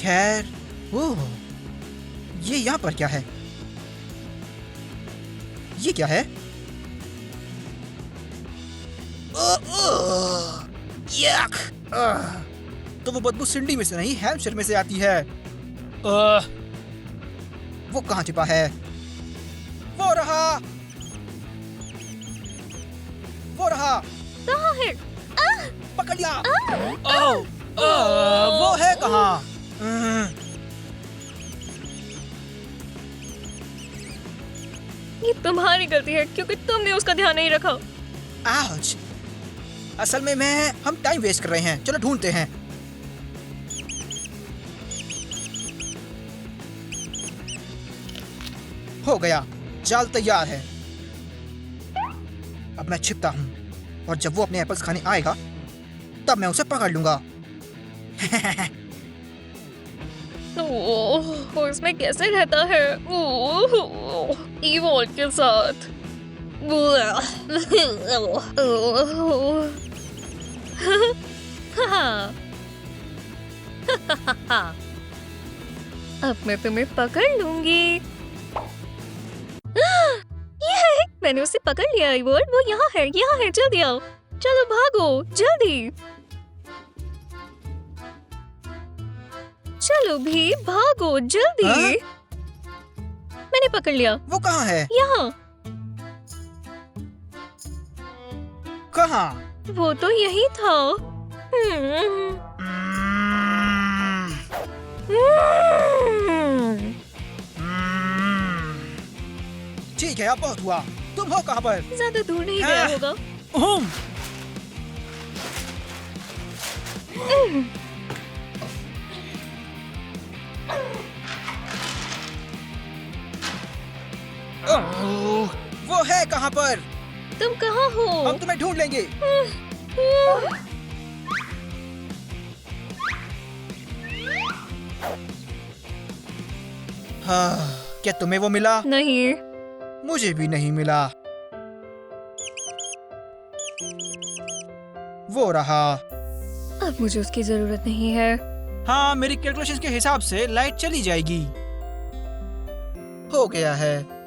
खैर, ओह, ये यहाँ पर क्या है? ये क्या है? यक! तो वो बदबू सिंडी में से नहीं, हैमस्टर में से आती है। वो कहाँ छिपा है? वो रहा! वो रहा!
कहाँ है?
पकड़ लिया!
ओह,
वो है कहाँ?
ये तुम्हारी गलती है क्योंकि तुमने उसका ध्यान नहीं रखा।
आउच! असल में हम टाइम वेस्ट कर रहे हैं। चलो ढूंढते हैं। हो गया, जाल तैयार है। अब मैं छिपता हूँ और जब वो अपने एप्पल्स खाने आएगा तब मैं उसे पकड़ लूंगा।
ओह, वो इसमें कैसे रहता है? ओह, इवॉल्व के साथ। अब मैं तुम्हें पकड़ लूंगी। ये मैंने उसे पकड़ लिया इवॉल्व। वो यहाँ है, जल्दी आओ। चलो भागो, जल्दी। चलो भी भागो, जल्दी।
हाँ?
मैंने पकड़ लिया।
वो कहाँ है?
यहाँ।
कहाँ?
वो तो यही था।
ठीक है, अब बहुत हुआ। तुम हो कहाँ पर?
ज्यादा दूर नहीं गया होगा।
वो है कहाँ पर?
तुम कहाँ हो?
हम तुम्हें ढूंढ लेंगे। हाँ, क्या तुम्हें वो मिला?
नहीं।
मुझे भी नहीं मिला। वो रहा।
अब मुझे उसकी जरूरत नहीं है।
हाँ, मेरी कैलकुलेशंस के हिसाब से लाइट चली जाएगी।
हो गया है।